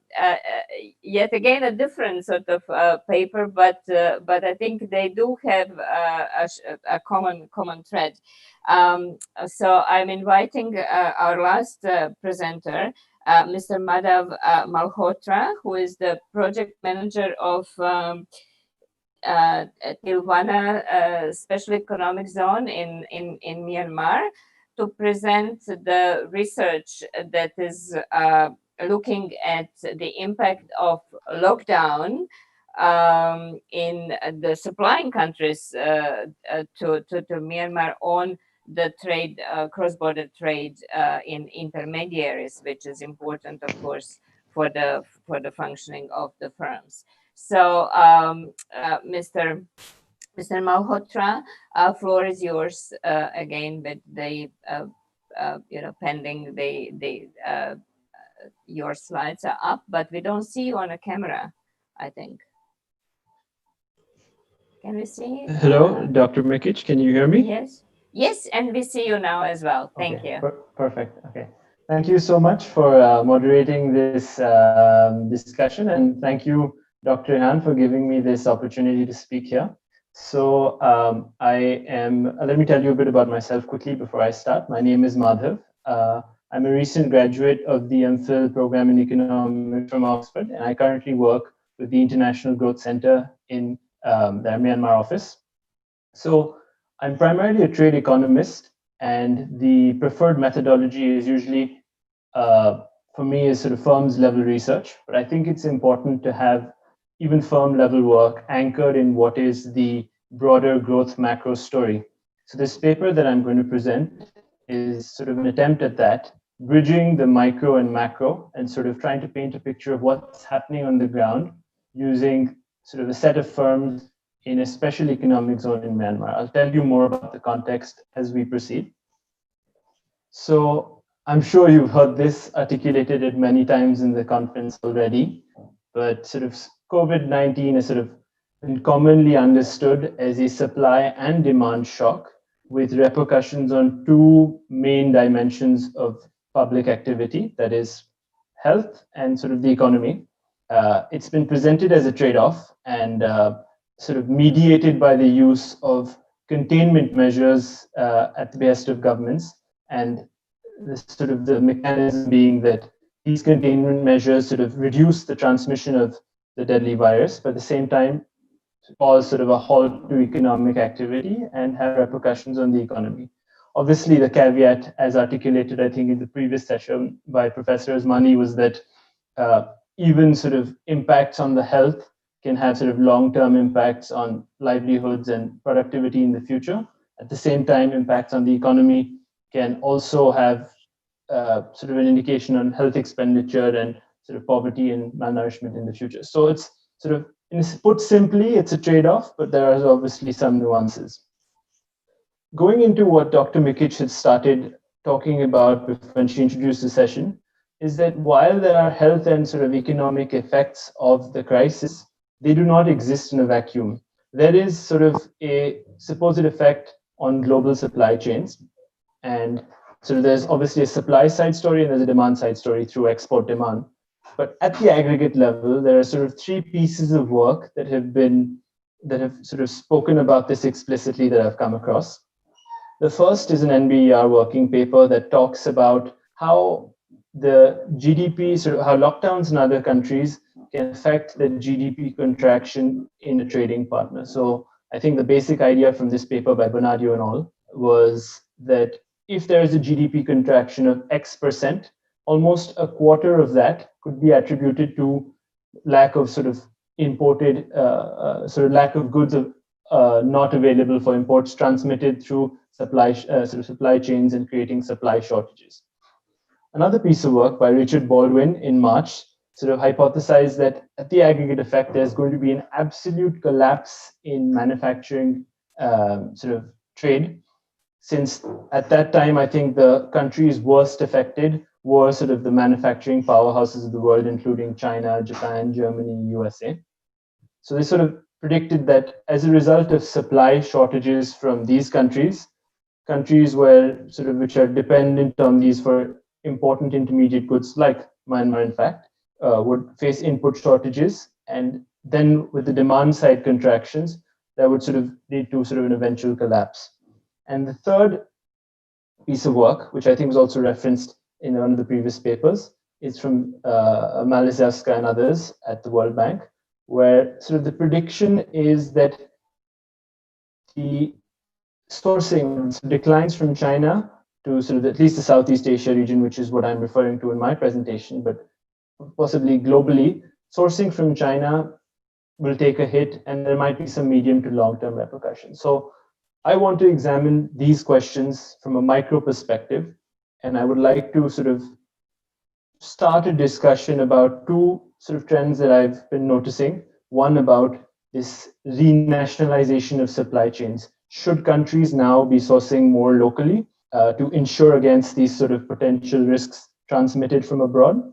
yet again a different sort of paper, but I think they do have a common thread. So I'm inviting our last presenter, Mr. Madhav Malhotra, who is the project manager of Tilwana Special Economic Zone in Myanmar, to present the research that is looking at the impact of lockdown in the supplying countries to Myanmar on the trade, cross-border trade in intermediaries, which is important, of course, for the functioning of the firms. So, Mr. Malhotra, floor is yours again, but the pending your slides are up, but we don't see you on a camera, I think. Can we see? Hello, Dr. Mikic, can you hear me? Yes, and we see you now as well. Thank Okay, you. Perfect. Okay. Thank you so much for moderating this discussion, and thank you, Dr. Han, for giving me this opportunity to speak here. So let me tell you a bit about myself quickly before I start. My name is Madhav. I'm a recent graduate of the MPhil program in economics from Oxford, and I currently work with the International Growth Center in their Myanmar office. So I'm primarily a trade economist, and the preferred methodology is usually, for me, is sort of firms level research. But I think it's important to have even firm level work anchored in what is the broader growth macro story. So this paper that I'm going to present is sort of an attempt at that, bridging the micro and macro, and sort of trying to paint a picture of what's happening on the ground using sort of a set of firms in a special economic zone in Myanmar. I'll tell you more about the context as we proceed. So I'm sure you've heard this articulated it many times in the conference already, but sort of COVID-19 is sort of been commonly understood as a supply and demand shock, with repercussions on two main dimensions of public activity, that is health and sort of the economy. It's been presented as a trade-off and sort of mediated by the use of containment measures at the behest of governments, and the mechanism being that these containment measures sort of reduce the transmission of the deadly virus, but at the same time cause sort of a halt to economic activity and have repercussions on the economy. Obviously, the caveat, as articulated, I think, in the previous session by Professor Osmani, was that even sort of impacts on the health can have sort of long-term impacts on livelihoods and productivity in the future. At the same time, impacts on the economy can also have sort of an indication on health expenditure and sort of poverty and malnourishment in the future. So it's sort of, put simply, it's a trade-off, but there are obviously some nuances. Going into what Dr. Mikic had started talking about when she introduced the session, is that while there are health and sort of economic effects of the crisis, they do not exist in a vacuum. There is sort of a supposed effect on global supply chains. And so there's obviously a supply side story and there's a demand side story through export demand. But at the aggregate level, there are sort of three pieces of work that have sort of spoken about this explicitly that I've come across. The first is an NBER working paper that talks about how the GDP, sort of how lockdowns in other countries can affect the GDP contraction in a trading partner. So I think the basic idea from this paper by Bonadio and all was that if there is a GDP contraction of X%, almost a quarter of that could be attributed to lack of sort of imported, sort of lack of goods not available for imports transmitted through supply chains and creating supply shortages. Another piece of work by Richard Baldwin in March sort of hypothesized that at the aggregate effect, there's going to be an absolute collapse in manufacturing sort of trade, since at that time, I think the countries worst affected were sort of the manufacturing powerhouses of the world, including China, Japan, Germany, USA. So they sort of predicted that as a result of supply shortages from these countries where sort of which are dependent on these for important intermediate goods like Myanmar, in fact, would face input shortages, and then with the demand side contractions, that would sort of lead to sort of an eventual collapse. And the third piece of work, which I think was also referenced in one of the previous papers, is from Malizewska and others at the World Bank, where sort of the prediction is that the sourcing declines from China to sort of at least the Southeast Asia region, which is what I'm referring to in my presentation, but possibly globally, sourcing from China will take a hit, and there might be some medium to long-term repercussions. So I want to examine these questions from a micro perspective, and I would like to sort of start a discussion about two sort of trends that I've been noticing. One about this renationalization of supply chains. Should countries now be sourcing more locally to ensure against these sort of potential risks transmitted from abroad?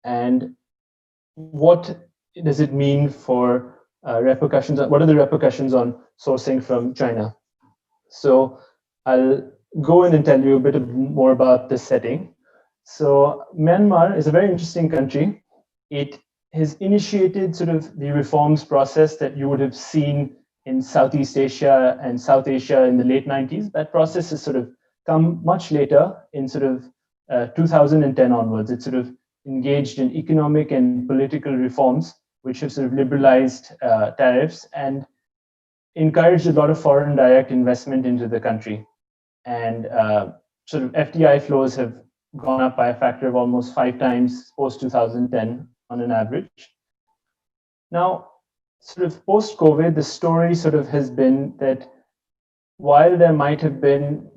And what does it mean for repercussions? What are the repercussions on sourcing from China? So I'll go in and tell you a bit more about the setting. So Myanmar is a very interesting country. It has initiated sort of the reforms process that you would have seen in Southeast Asia and South Asia in the late 90s. That process has sort of come much later in sort of 2010 onwards. It sort of engaged in economic and political reforms, which have sort of liberalized tariffs and encouraged a lot of foreign direct investment into the country. And sort of FDI flows have gone up by a factor of almost 5 times post 2010 on an average. Now, sort of post-COVID, the story sort of has been that while there might have been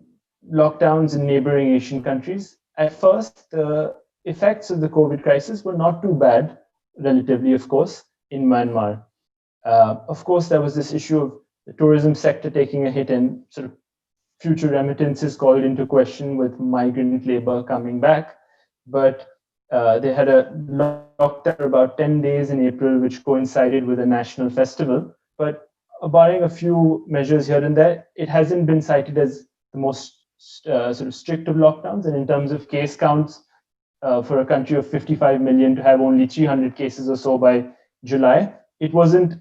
lockdowns in neighboring Asian countries, at first the effects of the COVID crisis were not too bad, relatively, of course, in Myanmar. Of course, there was this issue of the tourism sector taking a hit and sort of future remittances called into question with migrant labor coming back. But they had a lockdown for about 10 days in April, which coincided with a national festival. But barring a few measures here and there, it hasn't been cited as the most sort of strict of lockdowns. And in terms of case counts, for a country of 55 million to have only 300 cases or so by July, it wasn't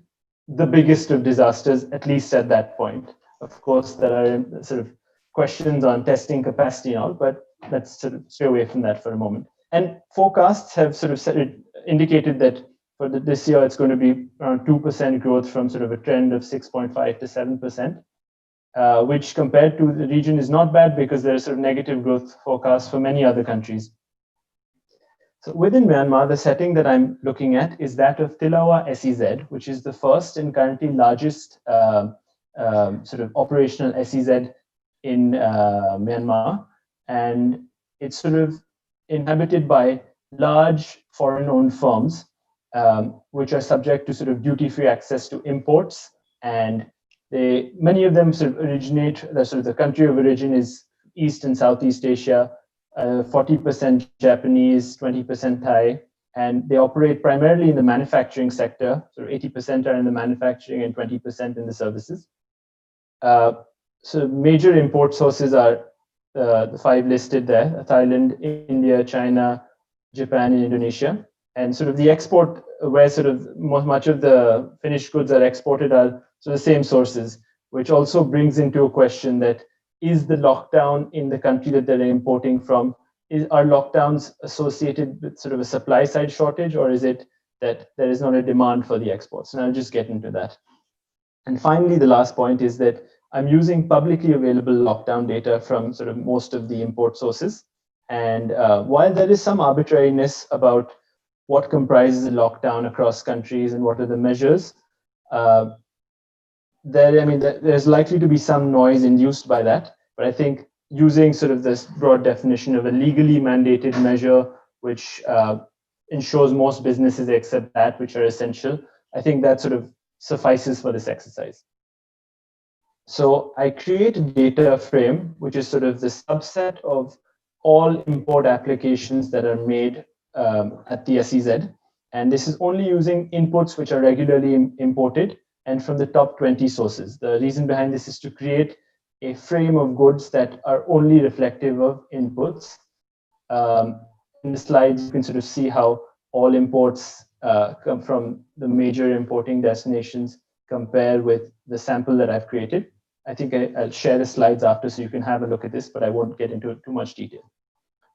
the biggest of disasters, at least at that point. Of course, there are sort of questions on testing capacity and all, but let's sort of stay away from that for a moment. And forecasts have sort of indicated that for this year, it's going to be around 2% growth from sort of a trend of 6.5 to 7%, which compared to the region is not bad because there's sort of negative growth forecasts for many other countries. So within Myanmar, the setting that I'm looking at is that of Tilawa SEZ, which is the first and currently largest sort of operational SEZ in Myanmar. And it's sort of inhabited by large foreign-owned firms, which are subject to sort of duty-free access to imports. And many of them sort of originate, the country of origin is East and Southeast Asia, 40% Japanese, 20% Thai, and they operate primarily in the manufacturing sector. So 80% are in the manufacturing and 20% in the services. So major import sources are the 5 listed there: Thailand, India, China, Japan, and Indonesia. And sort of the export, where sort of much of the finished goods are exported, are so the same sources, which also brings into a question that is the lockdown in the country that they're importing from, are lockdowns associated with sort of a supply side shortage, or is it that there is not a demand for the exports? And I'll just get into that. And finally, the last point is that I'm using publicly available lockdown data from sort of most of the import sources. And while there is some arbitrariness about what comprises a lockdown across countries and what are the measures, there's likely to be some noise induced by that. But I think using sort of this broad definition of a legally mandated measure, which ensures most businesses accept that, which are essential, I think that sort of suffices for this exercise. So I create a data frame, which is sort of the subset of all import applications that are made at the SEZ. And this is only using inputs which are regularly imported and from the top 20 sources. The reason behind this is to create a frame of goods that are only reflective of inputs. In the slides, you can sort of see how all imports come from the major importing destinations compare with the sample that I've created. I think I'll share the slides after so you can have a look at this, but I won't get into too much detail.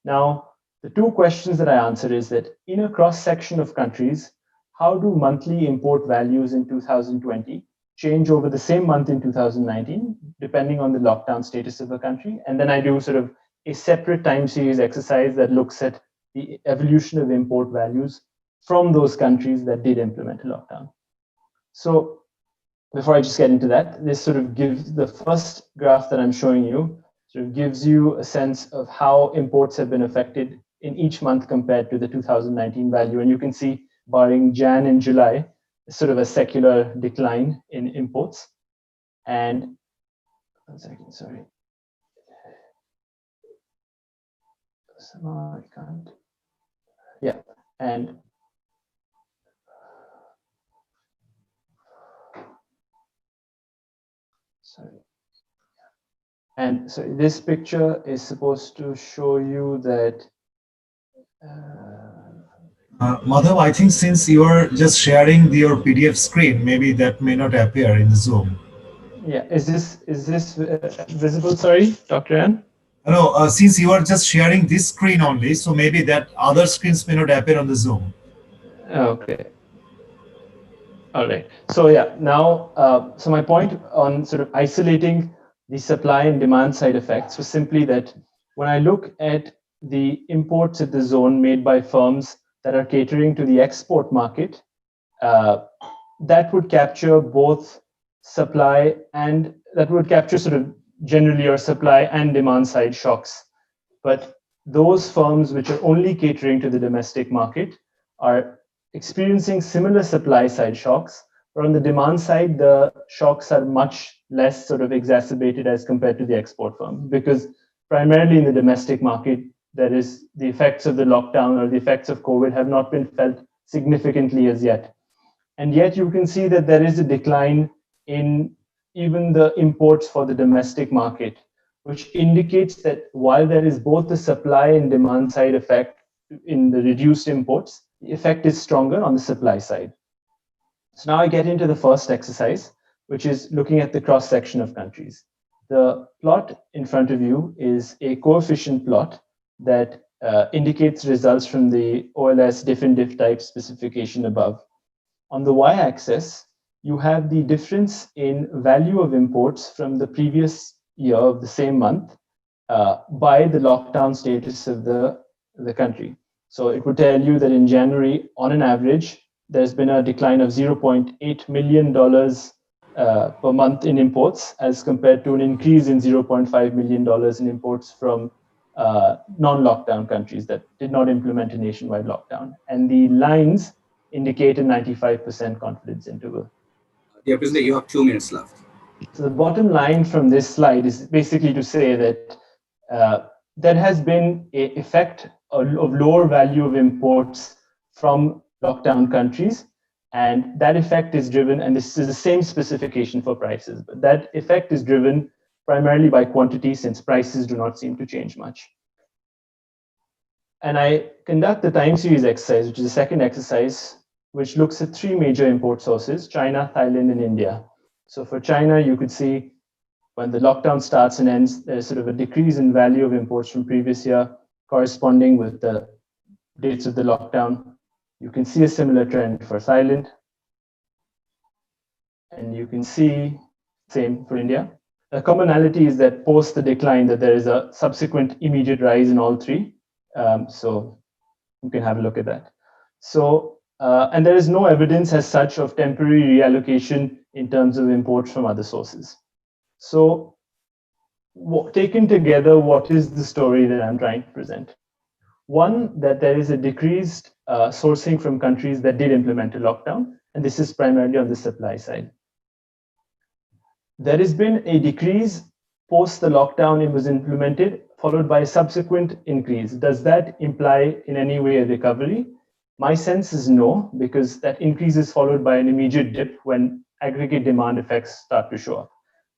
Now, the two questions that I answered is that in a cross-section of countries, how do monthly import values in 2020 change over the same month in 2019, depending on the lockdown status of a country? And then I do sort of a separate time series exercise that looks at the evolution of import values from those countries that did implement a lockdown. So before I just get into that, this sort of gives the first graph that I'm showing you, sort of gives you a sense of how imports have been affected in each month compared to the 2019 value. And you can see, barring Jan and July, sort of a secular decline in imports. And 1 second, sorry. Somehow I can't. Yeah, and sorry. And so this picture is supposed to show you that. Madhav, I think since you are just sharing your PDF screen, maybe that may not appear in the Zoom. Yeah, is this visible? Sorry, Dr. Ann? No, since you are just sharing this screen only, so maybe that other screens may not appear on the Zoom. Okay. All right. So yeah, now, so my point on sort of isolating the supply and demand side effects was simply that when I look at the imports at the zone made by firms that are catering to the export market, that would capture both supply and that would capture sort of generally your supply and demand side shocks. But those firms which are only catering to the domestic market are experiencing similar supply side shocks, but on the demand side, the shocks are much less sort of exacerbated as compared to the export firms, because primarily in the domestic market, there is the effects of the lockdown or the effects of COVID have not been felt significantly as yet. And yet you can see that there is a decline in even the imports for the domestic market, which indicates that while there is both the supply and demand side effect in the reduced imports, the effect is stronger on the supply side. So now I get into the first exercise, which is looking at the cross-section of countries. The plot in front of you is a coefficient plot that indicates results from the OLS diff and diff type specification above. On the y-axis, you have the difference in value of imports from the previous year of the same month by the lockdown status of the country. So it would tell you that in January, on an average, there's been a decline of $0.8 million per month in imports, as compared to an increase in $0.5 million in imports from non-lockdown countries that did not implement a nationwide lockdown. And the lines indicate a 95% confidence interval. Dear President, you have 2 minutes left. So the bottom line from this slide is basically to say that there has been an effect of lower value of imports from lockdown countries, and that effect is driven, and this is the same specification for prices, but that effect is driven primarily by quantity, since prices do not seem to change much. And I conduct the time series exercise, which is the second exercise, which looks at 3 major import sources: China, Thailand, and India. So for China, you could see when the lockdown starts and ends, there's sort of a decrease in value of imports from previous year corresponding with the dates of the lockdown. You can see a similar trend for Thailand. And you can see same for India. The commonality is that post the decline, that there is a subsequent immediate rise in all 3. So you can have a look at that. So, and there is no evidence as such of temporary reallocation in terms of imports from other sources. So taken together, what is the story that I'm trying to present? One, that there is a decreased sourcing from countries that did implement a lockdown, and this is primarily on the supply side. There has been a decrease post the lockdown it was implemented, followed by a subsequent increase. Does that imply in any way a recovery? My sense is no, because that increase is followed by an immediate dip when aggregate demand effects start to show up.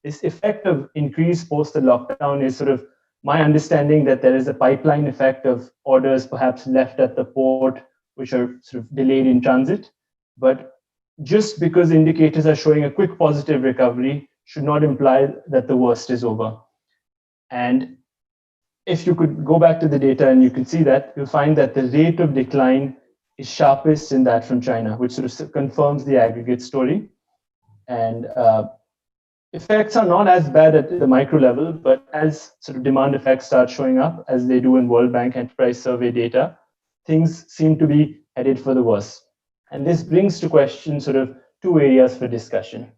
This effect of increase post the lockdown is sort of my understanding that there is a pipeline effect of orders perhaps left at the port, which are sort of delayed in transit. But just because indicators are showing a quick positive recovery should not imply that the worst is over. And if you could go back to the data and you can see that, you'll find that the rate of decline is sharpest in that from China, which sort of confirms the aggregate story. And effects are not as bad at the micro level, but as sort of demand effects start showing up, as they do in World Bank Enterprise Survey data, things seem to be headed for the worse. And this brings to question sort of two areas for discussion.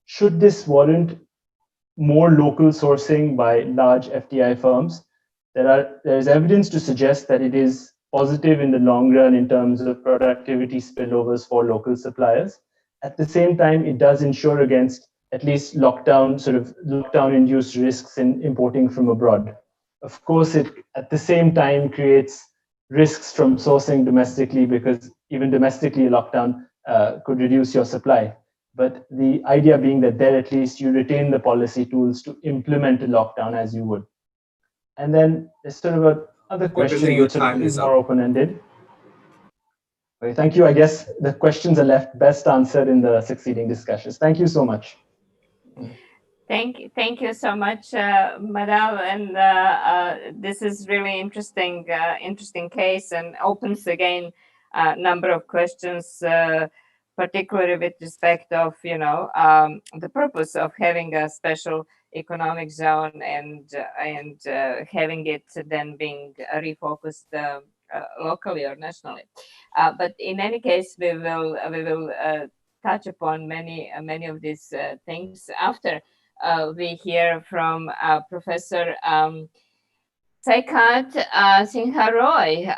Should this warrant more local sourcing by large FDI firms? There is evidence to suggest that it is positive in the long run in terms of productivity spillovers for local suppliers. At the same time, it does ensure against at least lockdown-induced risks in importing from abroad. Of course, it at the same time creates risks from sourcing domestically, because even domestically, a lockdown could reduce your supply. But the idea being that there at least you retain the policy tools to implement a lockdown as you would. And then there's sort of another question your which time is is more up. open-ended. Okay, thank you. I guess the questions are left best answered in the succeeding discussions. Thank you so much. Thank you so much, Madal. And this is really interesting case, and opens again a number of questions, particularly with respect of the purpose of having a special economic zone and having it then being refocused locally or nationally. But in any case, we will touch upon many of these things after we hear from Professor Saikat Singha Roy,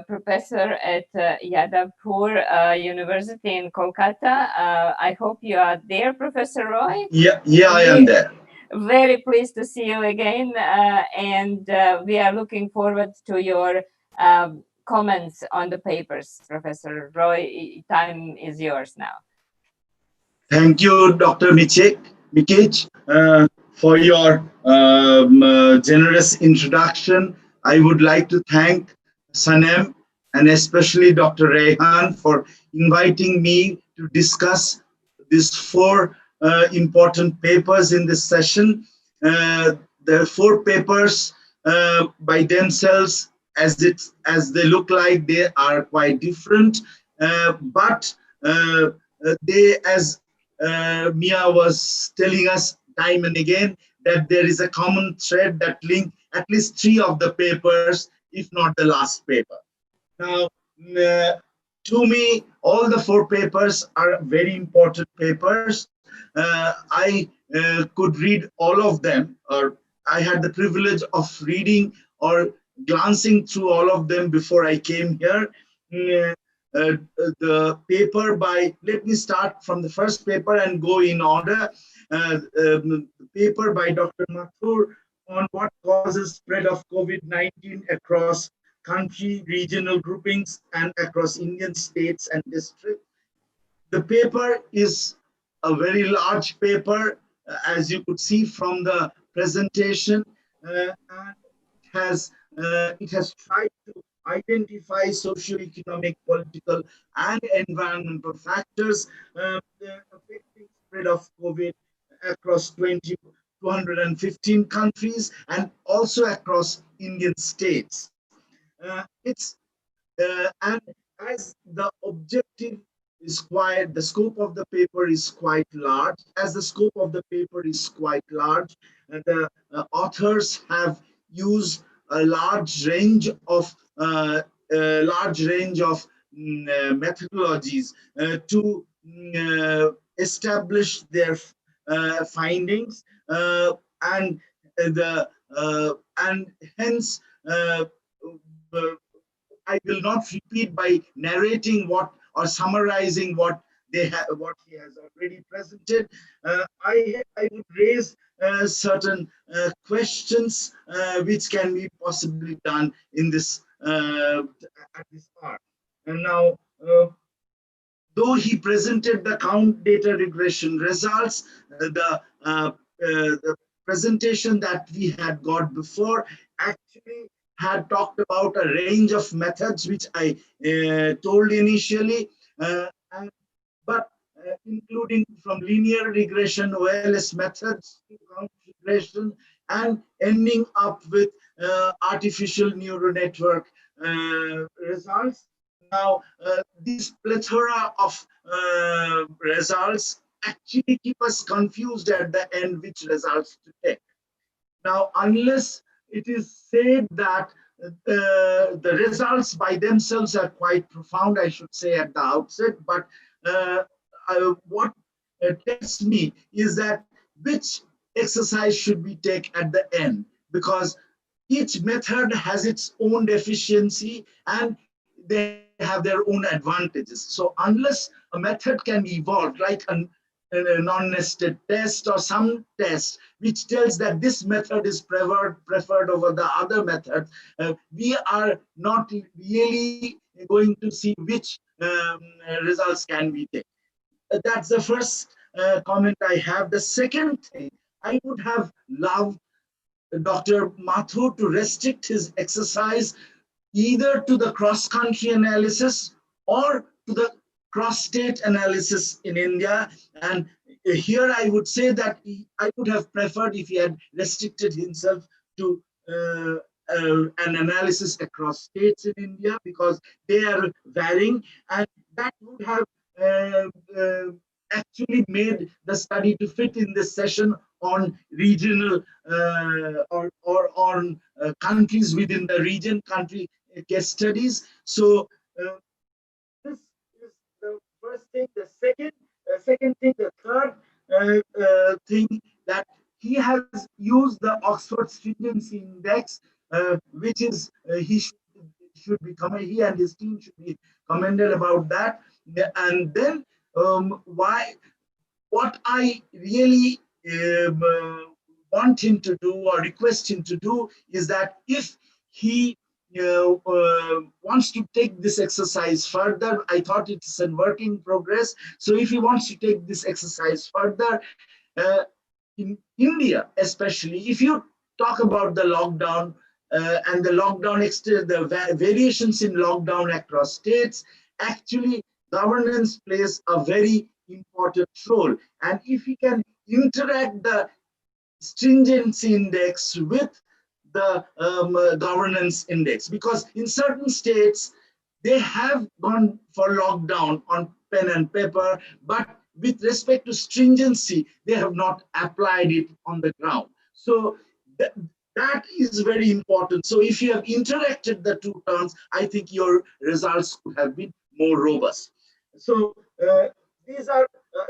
professor at Yadavpur University in Kolkata. I hope you are there, Professor Roy. Yeah, I am there. Very pleased to see you again, and we are looking forward to your comments on the papers, Professor Roy. Time is yours now. Thank you, Dr. Mikej, for your generous introduction. I would like to thank SANEM and especially Dr. Rehan for inviting me to discuss these four important papers in this session. The four papers by themselves, as they look like, they are quite different, but they, as Mia was telling us time and again, that there is a common thread that link at least three of the papers, if not the last paper. Now, to me, all the four papers are very important papers. I could read all of them, or I had the privilege of reading or glancing through all of them before I came here. The paper by, let me start from the first paper and go in order. The paper by Dr. Mathur on what causes spread of COVID-19 across country, regional groupings, and across Indian states and districts. The paper is a very large paper, as you could see from the presentation, and it has tried to identify socio-economic, political, and environmental factors affecting spread of COVID across 215 countries and also across Indian states. And as the objective is quite, the scope of the paper is quite large. As the scope of the paper is quite large, the authors have used a large range of methodologies to establish their findings, and and hence I will not repeat by narrating what or summarizing what what he has already presented. I would raise certain questions which can be possibly done in this at this part. And now, though he presented the count data regression results, the presentation that we had got before actually had talked about a range of methods which I told initially, but including from linear regression, OLS methods to count regression, and ending up with artificial neural network results. Now, these plethora of results actually keep us confused at the end which results to take. Now, unless it is said that the results by themselves are quite profound, I should say at the outset, but what tells me is that which exercise should we take at the end, because each method has its own deficiency and they have their own advantages. So unless a method can be evolved, like a non-nested test or some test which tells that this method is preferred over the other method, we are not really going to see which results can we take. That's the first comment I have. The second thing, I would have loved Dr. Mathur to restrict his exercise either to the cross-country analysis or to the cross-state analysis in India. And here I would say that I would have preferred if he had restricted himself to an analysis across states in India, because they are varying, and that would have actually made the study to fit in this session on regional or on countries within the region, country case studies. So this is the first thing. The second thing, the third thing, that he has used the Oxford Stringency Index, which is should be he and his team should be commended about that. And then what I really want him to do or request him to do is that if he wants to take this exercise further, I thought it's a work in progress. So if he wants to take this exercise further, in India especially, if you talk about the lockdown and the lockdown, the variations in lockdown across states, actually governance plays a very important role. And if we can interact the stringency index with the governance index, because in certain states they have gone for lockdown on pen and paper, but with respect to stringency they have not applied it on the ground. So that is very important. So if you have interacted the two terms, I think your results could have been more robust. So these are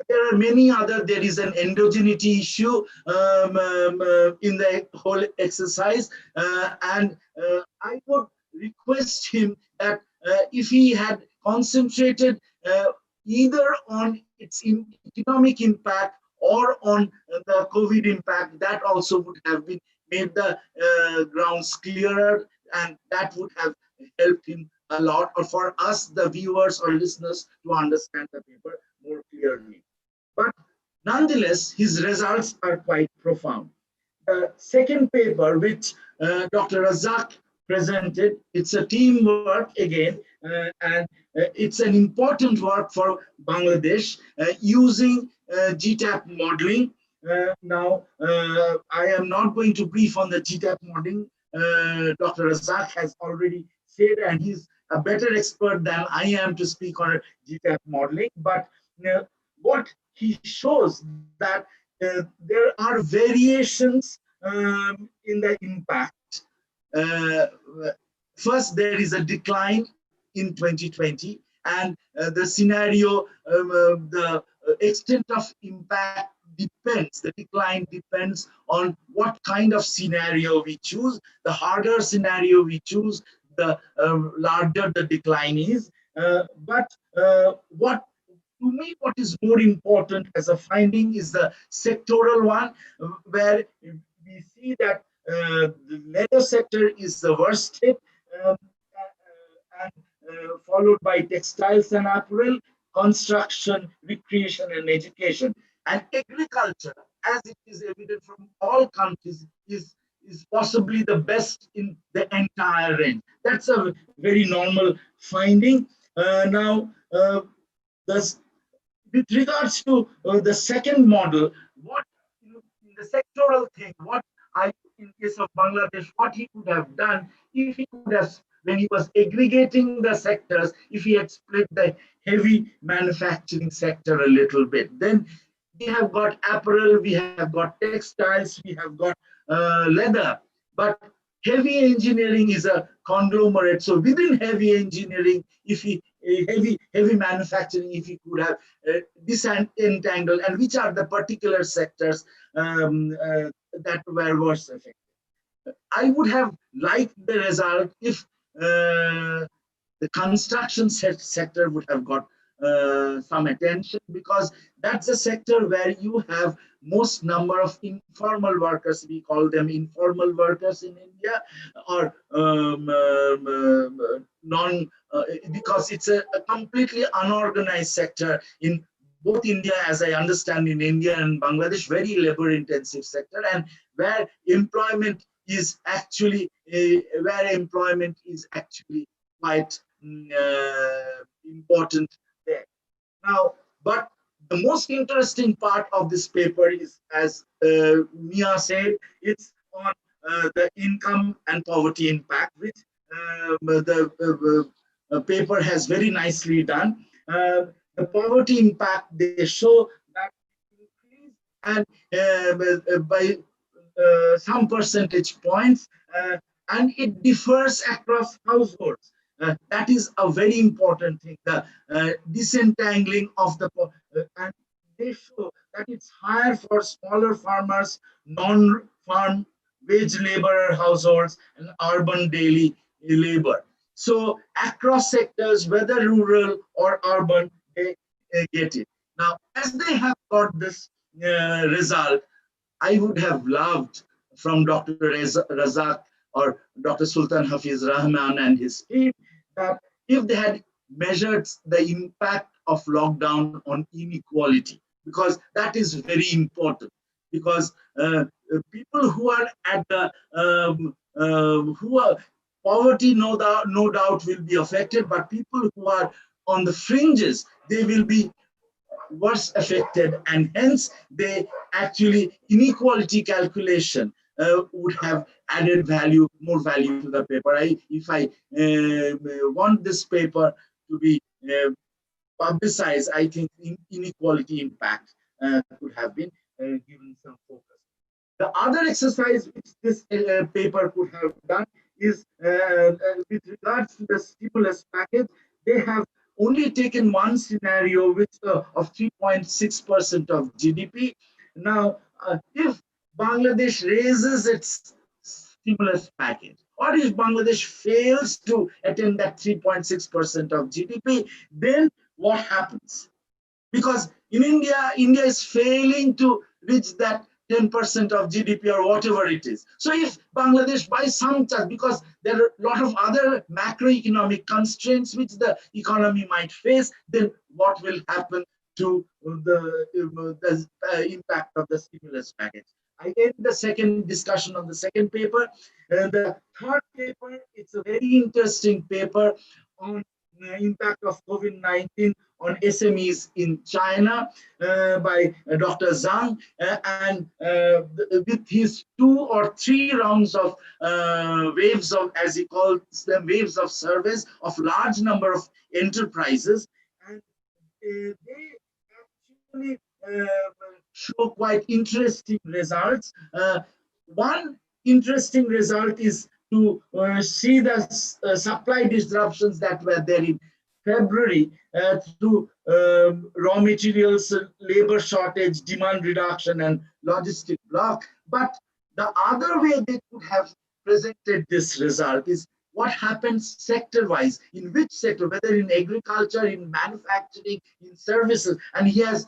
there are many other. There is an endogeneity issue in the whole exercise, and I would request him that if he had concentrated either on its economic impact or on the COVID impact, that also would have been made the grounds clearer, and that would have helped him a lot, or for us, the viewers or listeners, to understand the paper more clearly. But nonetheless, his results are quite profound. The second paper, which Dr. Razak presented, it's a teamwork again, and it's an important work for Bangladesh using GTAP modeling. Now, I am not going to brief on the GTAP modeling. Dr. Razak has already said, and he's a better expert than I am to speak on GTAP modeling. But what he shows that there are variations in the impact. First, there is a decline in 2020, and the scenario, the extent of impact depends, the decline depends on what kind of scenario we choose. The harder scenario we choose, the larger the decline is. But what to me, what is more important as a finding is the sectoral one, where we see that the leather sector is the worst hit, and followed by textiles and apparel, construction, recreation, and education. And agriculture, as it is evident from all countries, is possibly the best in the entire range. That's a very normal finding. Now, the with regards to the second model, what in the sectoral thing, what I, in case of Bangladesh, what he could have done if he could have, when he was aggregating the sectors, if he had split the heavy manufacturing sector a little bit, then we have got apparel, we have got textiles, we have got leather, but heavy engineering is a conglomerate. So within heavy engineering, if he heavy manufacturing, if he could have disentangled, and which are the particular sectors that were worse affected. I would have liked the result if the construction sector would have got some attention, because that's a sector where you have most number of informal workers. We call them informal workers in India, or non, because it's a completely unorganized sector in both India, as I understand, in India and Bangladesh, very labor intensive sector, and where employment is actually quite important there. Now, but the most interesting part of this paper is, as Mia said, it's on the income and poverty impact, which the paper has very nicely done. The poverty impact, they show that increase and by some percentage points, and it differs across households. That is a very important thing, the disentangling of the, and they show that it's higher for smaller farmers, non-farm wage laborer households, and urban daily labor. So across sectors, whether rural or urban, they get it. Now, as they have got this result, I would have loved from Dr. Razak or Dr. Sultan Hafiz Rahman and his team that if they had measured the impact of lockdown on inequality, because that is very important. Because people who are at the who are poverty, no doubt will be affected, but people who are on the fringes, they will be worse affected, and hence they actually inequality calculation would have added value, more value to the paper. If I want this paper to be publicized, I think inequality impact could have been given some focus. The other exercise which this paper could have done is with regards to the stimulus package. They have only taken one scenario, which of 3.6% of GDP. Now, if Bangladesh raises its stimulus package, or if Bangladesh fails to attain that 3.6% of GDP, then what happens? Because in India is failing to reach that 10% of GDP or whatever it is. So if Bangladesh by some chance, because there are a lot of other macroeconomic constraints which the economy might face, then what will happen to the impact of the stimulus package? I end the second discussion on the second paper. The third paper, it's a very interesting paper on the impact of COVID-19 on SMEs in China by Dr. Zhang, and with his 2 or 3 rounds of waves of, as he calls them, waves of surveys of large number of enterprises, and they actually show quite interesting results. One interesting result is to see the supply disruptions that were there in February through raw materials, labor shortage, demand reduction, and logistic block. But the other way they could have presented this result is what happens sector-wise, in which sector, whether in agriculture, in manufacturing, in services. And he has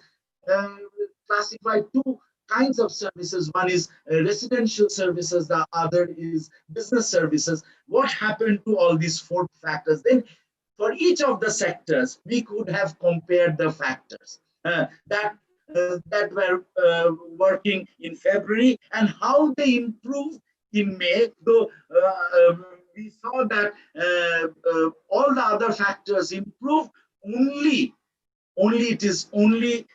classified two kinds of services. One is residential services, the other is business services. What happened to all these four factors? Then for each of the sectors, we could have compared the factors that were working in February and how they improved in May. Though we saw that all the other factors improved, it is only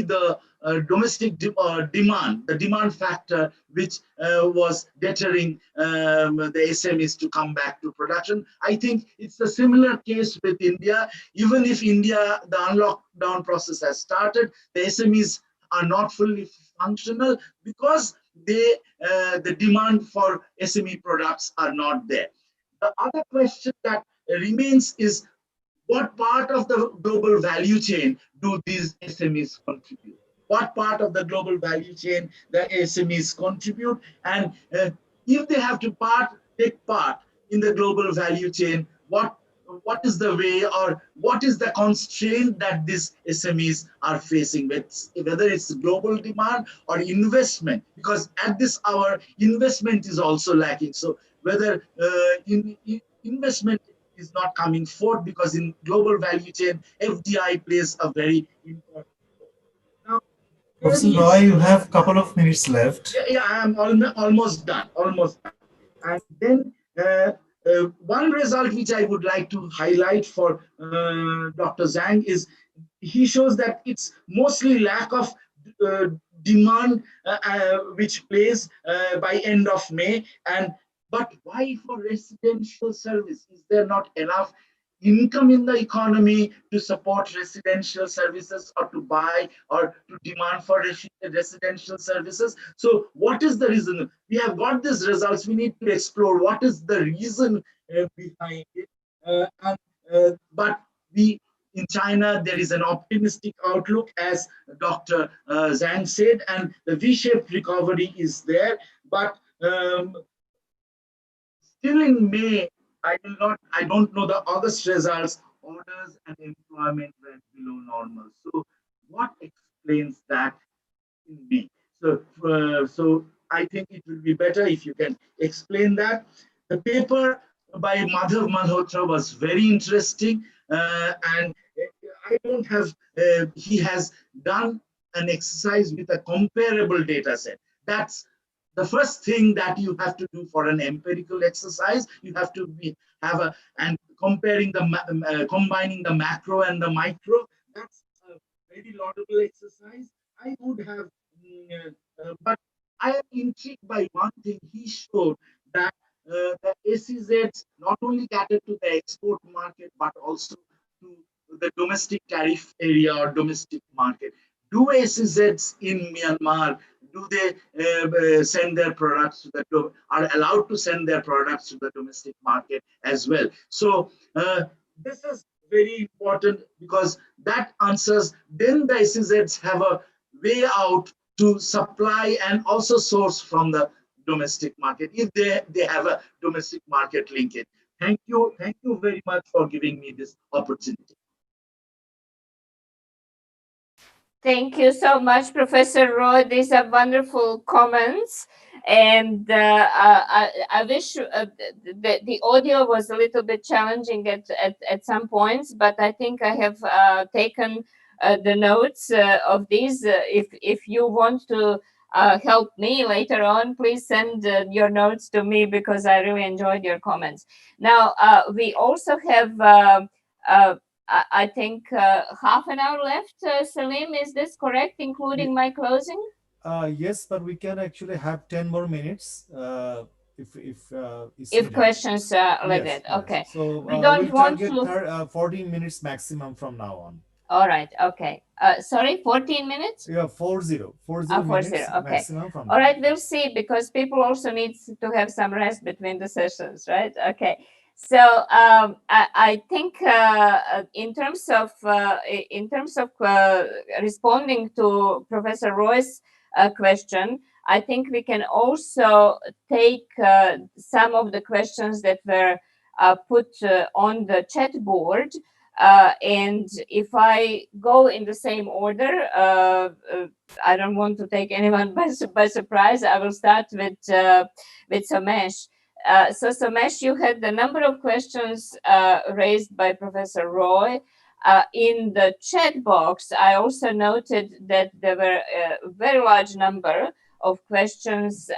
the domestic demand, the demand factor, which was deterring the SMEs to come back to production. I think it's a similar case with India. Even if India, the unlockdown process has started, the SMEs are not fully functional because the demand for SME products are not there. The other question that remains is, what part of the global value chain do these SMEs contribute? What part of the global value chain the SMEs contribute? And if they have to take part in the global value chain, what is the way, or what is the constraint that these SMEs are facing, whether it's global demand or investment? Because at this hour, investment is also lacking. So whether investment is not coming forth, because in global value chain, FDI plays a very important role. Now, Professor Roy, you have a couple of minutes left. Yeah, I am almost done. And then one result which I would like to highlight for Dr. Zhang is he shows that it's mostly lack of demand which plays by end of May. But why for residential service? Is there not enough income in the economy to support residential services, or to buy or to demand for residential services? So what is the reason? We have got these results. We need to explore what is the reason behind it. But in China, there is an optimistic outlook, as Dr. Zhang said, and the V-shaped recovery is there. But still in May, I don't know the August results. Orders and employment were below normal. So what explains that in May? So I think it will be better if you can explain that. The paper by Madhav Malhotra was very interesting, and I don't have. He has done an exercise with a comparable data set. That's the first thing that you have to do for an empirical exercise. You have to and comparing combining the macro and the micro. That's a very laudable exercise. I would have, but I am intrigued by one thing. He showed that the SEZs not only cater to the export market, but also to the domestic tariff area or domestic market. Do SEZs in Myanmar, do they send their products to are allowed to send their products to the domestic market as well? So this is very important, because that answers, then the SEZs have a way out to supply and also source from the domestic market, if they have a domestic market linkage. Thank you very much for giving me this opportunity. Thank you so much, Professor Roy. These are wonderful comments. And I wish the audio was a little bit challenging at some points, but I think I have taken the notes of these. If you want to help me later on, please send your notes to me, because I really enjoyed your comments. Now, we also have I think half an hour left. Salim, is this correct, including my closing? Yes, but we can actually have 10 more minutes if questions are like that. Okay. So we don't want to 14 minutes maximum from now on. All right. Okay. Sorry, 14 minutes? Yeah, 40 minutes okay. maximum from now. All right, we'll see, because people also need to have some rest between the sessions, right? Okay. So I think in terms of responding to Professor Roy's question, I think we can also take some of the questions that were put on the chat board. And if I go in the same order, I don't want to take anyone by surprise. I will start with Samesh. So Samesh, you had a number of questions raised by Professor Roy. In the chat box, I also noted that there were a very large number of questions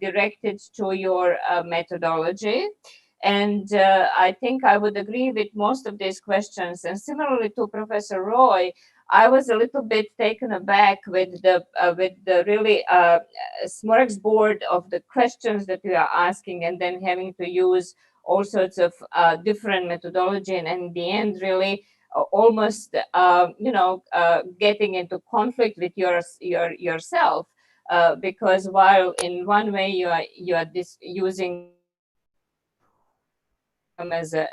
directed to your methodology. And I think I would agree with most of these questions. And similarly to Professor Roy, I was a little bit taken aback with the really smorgasbord of the questions that we are asking, and then having to use all sorts of different methodology, and in the end, really almost getting into conflict with yourself. Because while in one way you are using income as a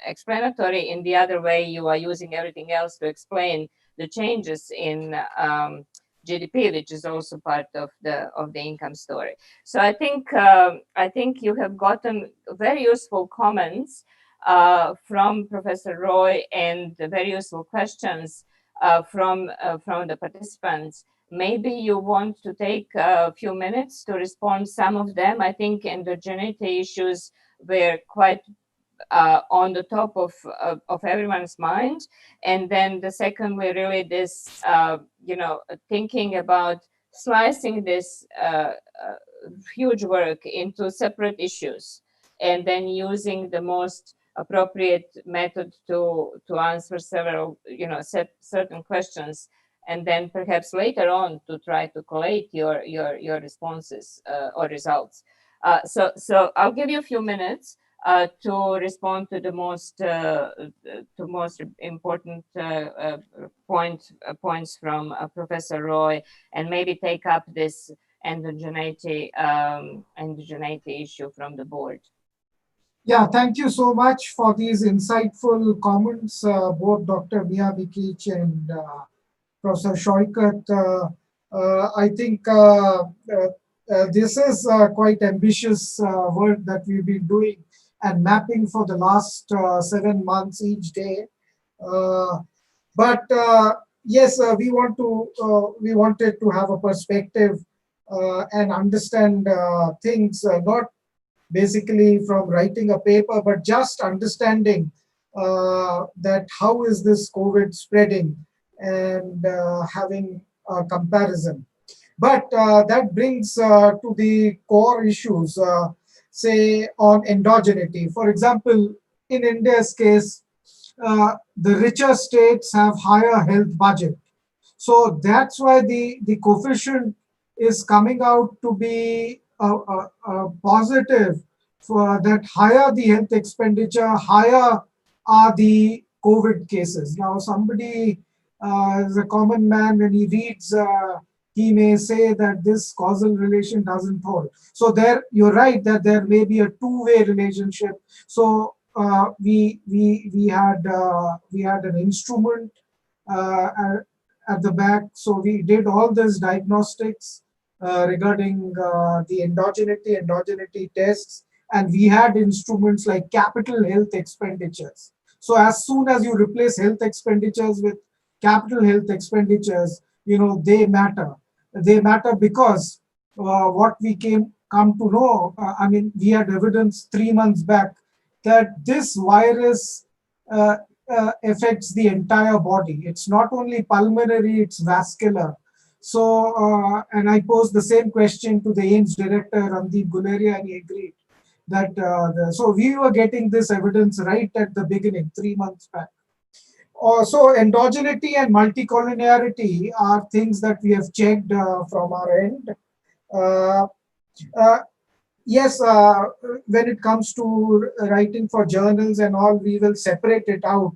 explanatory, in the other way you are using everything else to explain the changes in GDP, which is also part of the income story. So I think you have gotten very useful comments from Professor Roy, and very useful questions from the participants. Maybe you want to take a few minutes to respond some of them. I think endogeneity issues were quite on the top of everyone's mind. And then the second way, really this, thinking about slicing this huge work into separate issues, and then using the most appropriate method to answer several, certain questions, and then perhaps later on to try to collate your responses or results. So I'll give you a few minutes to respond to the most important points from Professor Roy, and maybe take up this endogeneity issue from the board. Yeah, thank you so much for these insightful comments, both Dr. Mia Mikic and Professor Shoikat. I think this is quite ambitious work that we've been doing and mapping for the last 7 months each day. But yes, we wanted to have a perspective and understand things, not basically from writing a paper, but just understanding that how is this COVID spreading, and having a comparison. But that brings to the core issues, say on endogeneity. For example, in India's case, the richer states have higher health budget. So that's why the coefficient is coming out to be a positive, for that higher the health expenditure, higher are the COVID cases. Now, somebody is a common man, when he reads, he may say that this causal relation doesn't hold. So there, you're right that there may be a two-way relationship. So we had an instrument at the back. So we did all this diagnostics regarding the endogeneity tests, and we had instruments like capital health expenditures. So as soon as you replace health expenditures with capital health expenditures, they matter. They matter because what we come to know, we had evidence 3 months back that this virus affects the entire body. It's not only pulmonary, it's vascular. So, and I posed the same question to the AIIMS director, Randeep Guleria, and he agreed that, so we were getting this evidence right at the beginning, 3 months back. So endogeneity and multicollinearity are things that we have checked from our end. Yes, when it comes to writing for journals and all, we will separate it out.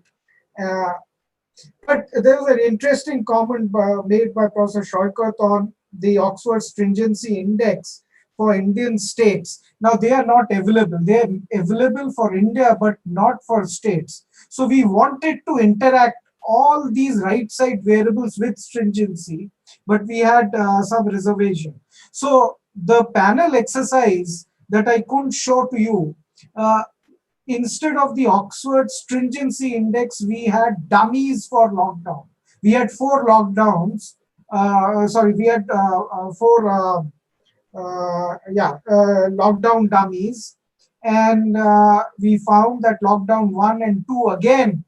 But there was an interesting comment made by Professor Shoikat on the Oxford Stringency Index, for Indian states. Now they are not available. They are available for India, but not for states. So we wanted to interact all these right side variables with stringency, but we had some reservation. So the panel exercise that I couldn't show to you, instead of the Oxford Stringency Index, we had dummies for lockdown. We had 4 lockdowns. We had 4 lockdown dummies, and we found that lockdown 1 and 2 again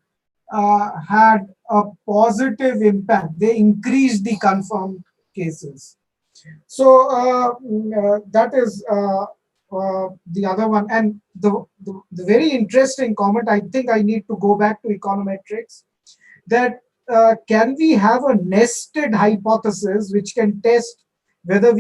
had a positive impact. They increased the confirmed cases. So that is the other one. And the very interesting comment, I think I need to go back to econometrics, that can we have a nested hypothesis which can test whether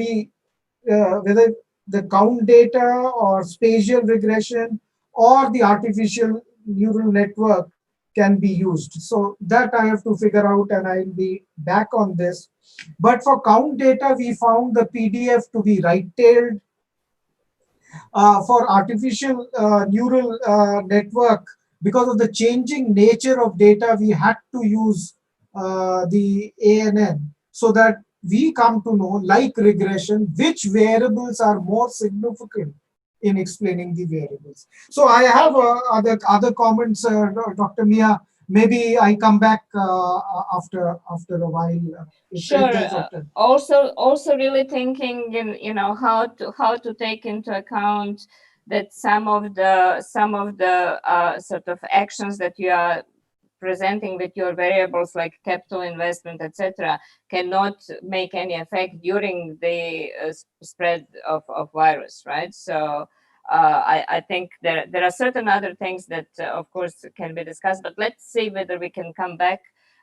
whether the count data or spatial regression or the artificial neural network can be used. So that I have to figure out, and I'll be back on this. But for count data, we found the PDF to be right-tailed. For artificial neural network, because of the changing nature of data, we had to use the ANN, so that we come to know, like regression, which variables are more significant in explaining the variables. So I have other comments, Dr. Mia. Maybe I come back after a while. Sure. Also, really thinking in how to take into account that some of the sort of actions that you are presenting with your variables like capital investment, etc., cannot make any effect during the spread of virus, right? So I think there are certain other things that, of course, can be discussed, but let's see whether we can come back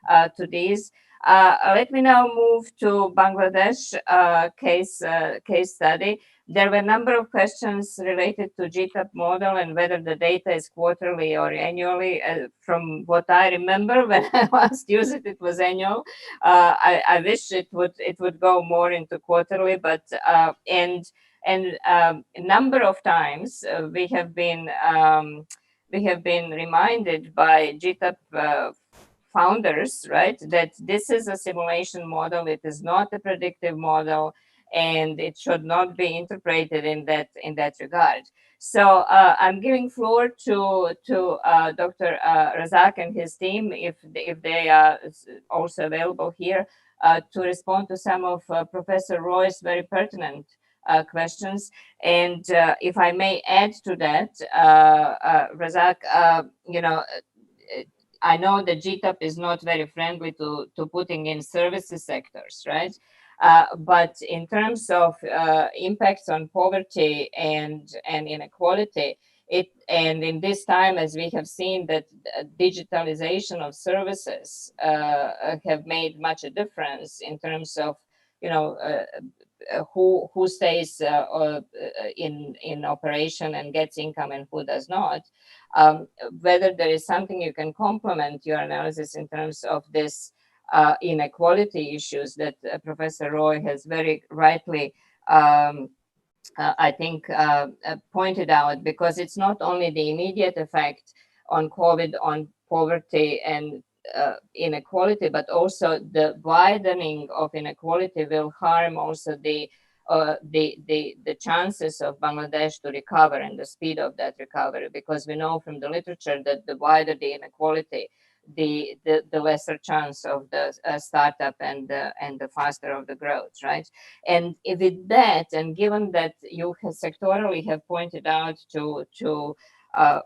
to these. Let me now move to Bangladesh case study. There were a number of questions related to GTAP model and whether the data is quarterly or annually. From what I remember, when I last used it, it was annual. I wish it would go more into quarterly, but and a number of times we have been reminded by GTAP founders, right, that this is a simulation model, it is not a predictive model, and it should not be interpreted in that regard. So I'm giving floor to Dr. Razak and his team, if they are also available here, to respond to some of Professor Roy's very pertinent questions. And if I may add to that, Razak, I know that GTAP is not very friendly to putting in services sectors, right? But in terms of impacts on poverty and inequality, and in this time, as we have seen that digitalization of services have made much a difference in terms of, who stays in operation and gets income and who does not. Whether there is something you can complement your analysis in terms of this inequality issues that Professor Roy has very rightly, I think, pointed out, because it's not only the immediate effect on COVID on poverty and inequality, but also the widening of inequality will harm also the chances of Bangladesh to recover and the speed of that recovery, because we know from the literature that the wider the inequality, the lesser chance of the startup and the faster of the growth, right? And with that, and given that you sectorally have pointed out to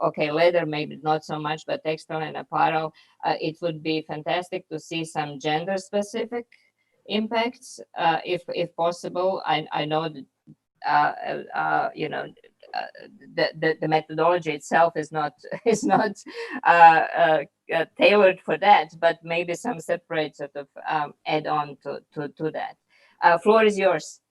okay, leather maybe not so much, but textile and apparel, it would be fantastic to see some gender specific impacts, if possible. I know that the methodology itself is not tailored for that, but maybe some separate sort of add on to that. Floor is yours.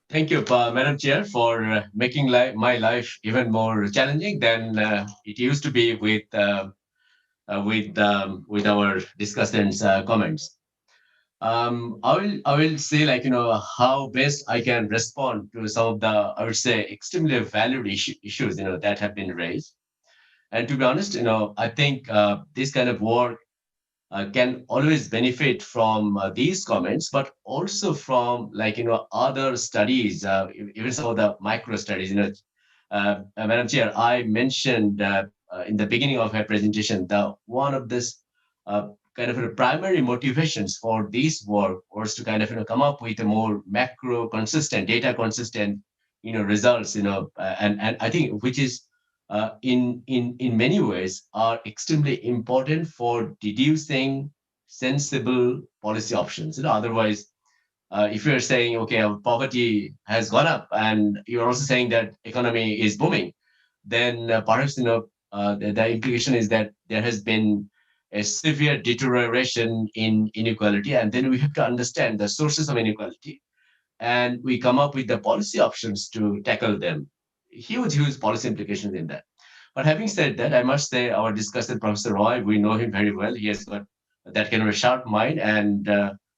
Thank you, Madam Chair, for making my life even more challenging than it used to be with our discussants' comments. I will say like how best I can respond to some of the, I would say, extremely valid issues that have been raised. And to be honest, I think this kind of work can always benefit from these comments, but also from like other studies, even some of the micro studies. Madam Chair, I mentioned in the beginning of my presentation the one of this kind of primary motivations for this work was to kind of come up with a more macro consistent, data consistent results. And I think which is in many ways are extremely important for deducing sensible policy options. Otherwise, if you're saying, okay, our poverty has gone up, and you're also saying that economy is booming, then perhaps the implication is that there has been a severe deterioration in inequality, and then we have to understand the sources of inequality, and we come up with the policy options to tackle them. Huge policy implications in that. But having said that, I must say our discussant, Professor Roy, we know him very well. He has got that kind of a sharp mind. And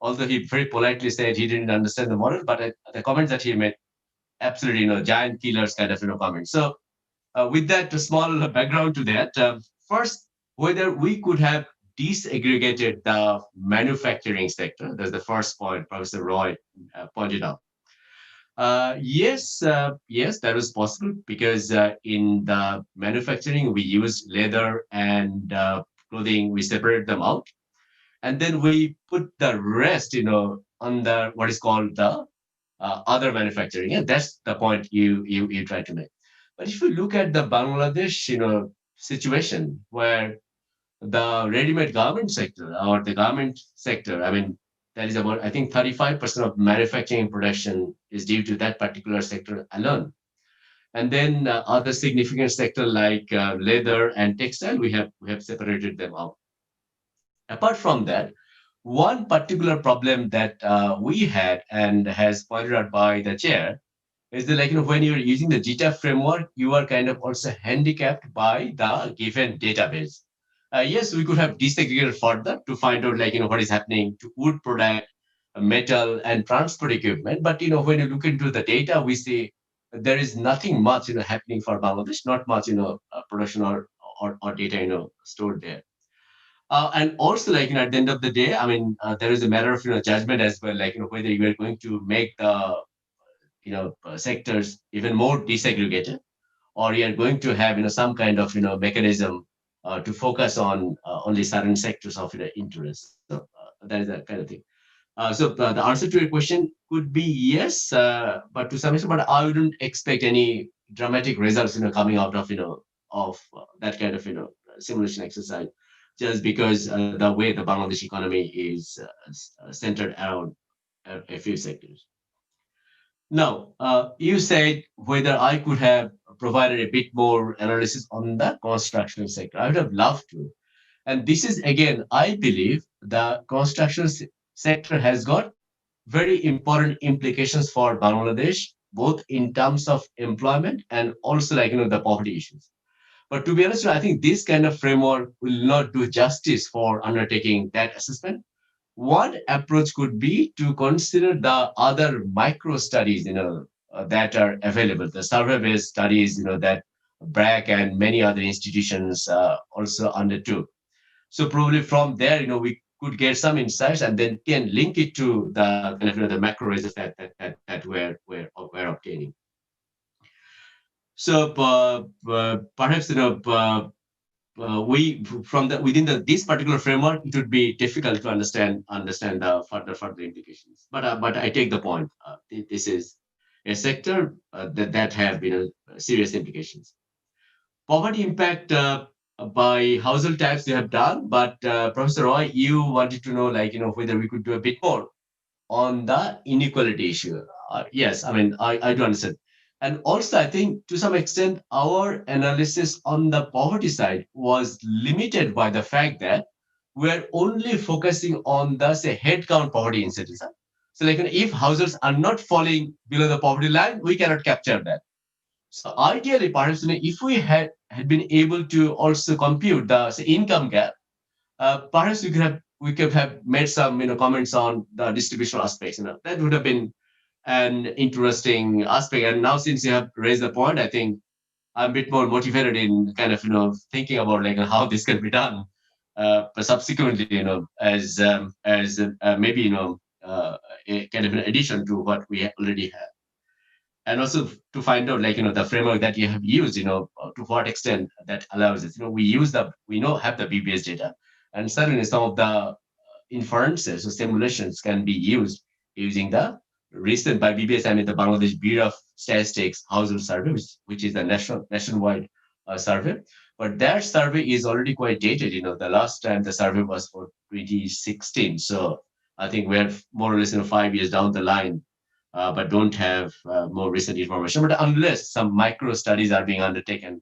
although he very politely said he didn't understand the model, but the comments that he made, absolutely, giant killers kind of, comments. So with that small background to that, first, whether we could have disaggregated the manufacturing sector, that's the first point Professor Roy pointed out. Yes, that was possible because in the manufacturing, we used leather and clothing, we separated them out. And then we put the rest, under what is called the other manufacturing. And that's the point you try to make. But if you look at the Bangladesh, situation where the ready-made garment sector or the garment sector, I mean, that is about, I think, 35% of manufacturing production is due to that particular sector alone. And then other significant sector like leather and textile, we have separated them out. Apart from that, one particular problem that we had and has pointed out by the chair is that like when you're using the data framework, you are kind of also handicapped by the given database. Yes, we could have disaggregated further to find out like what is happening to wood product, metal, and transport equipment. But when you look into the data, we see there is nothing much happening for Bangladesh, not much production or data stored there. And also, like at the end of the day, I mean, there is a matter of judgment as well, like whether you are going to make the sectors even more disaggregated, or you are going to have some kind of mechanism to focus on only certain sectors of interest. So that is that kind of thing. So the answer to your question could be yes, but to some extent, but I wouldn't expect any dramatic results coming out of of that kind of simulation exercise, just because the way the Bangladesh economy is centered around a few sectors. Now, you said whether I could have provided a bit more analysis on the construction sector. I would have loved to. And this is, again, I believe the construction sector has got very important implications for Bangladesh, both in terms of employment and also like, the poverty issues. But to be honest, I think this kind of framework will not do justice for undertaking that assessment. One approach could be to consider the other micro studies, that are available, the survey-based studies, that BRAC and many other institutions also undertook. So probably from there, we could get some insights and then can link it to the kind of the macro results that we're obtaining. So perhaps we from the within this particular framework, it would be difficult to understand the further implications. But I take the point. This is a sector that have serious implications. Poverty impact by household types they have done, but Professor Roy, you wanted to know whether we could do a bit more on the inequality issue. Yes, I mean I do understand. And also, I think to some extent, our analysis on the poverty side was limited by the fact that we're only focusing on the, say, headcount poverty in cities. So, like, if households are not falling below the poverty line, we cannot capture that. So, ideally, perhaps, if we had been able to also compute the, say, income gap, perhaps we could have we could have made some, comments on the distributional aspects. That would have been an interesting aspect. And now, since you have raised the point, I think I'm a bit more motivated in kind of, thinking about like how this can be done. But subsequently, as maybe, a kind of an addition to what we already have. And also to find out like, the framework that you have used, to what extent that allows it. We know have the BBS data. And certainly some of the inferences or simulations can be used using the recent by BBS, I mean the Bangladesh Bureau of Statistics household survey, which is a nationwide survey. But that survey is already quite dated. The last time the survey was for 2016. So I think we're more or less 5 years down the line, but don't have more recent information. But unless some micro studies are being undertaken,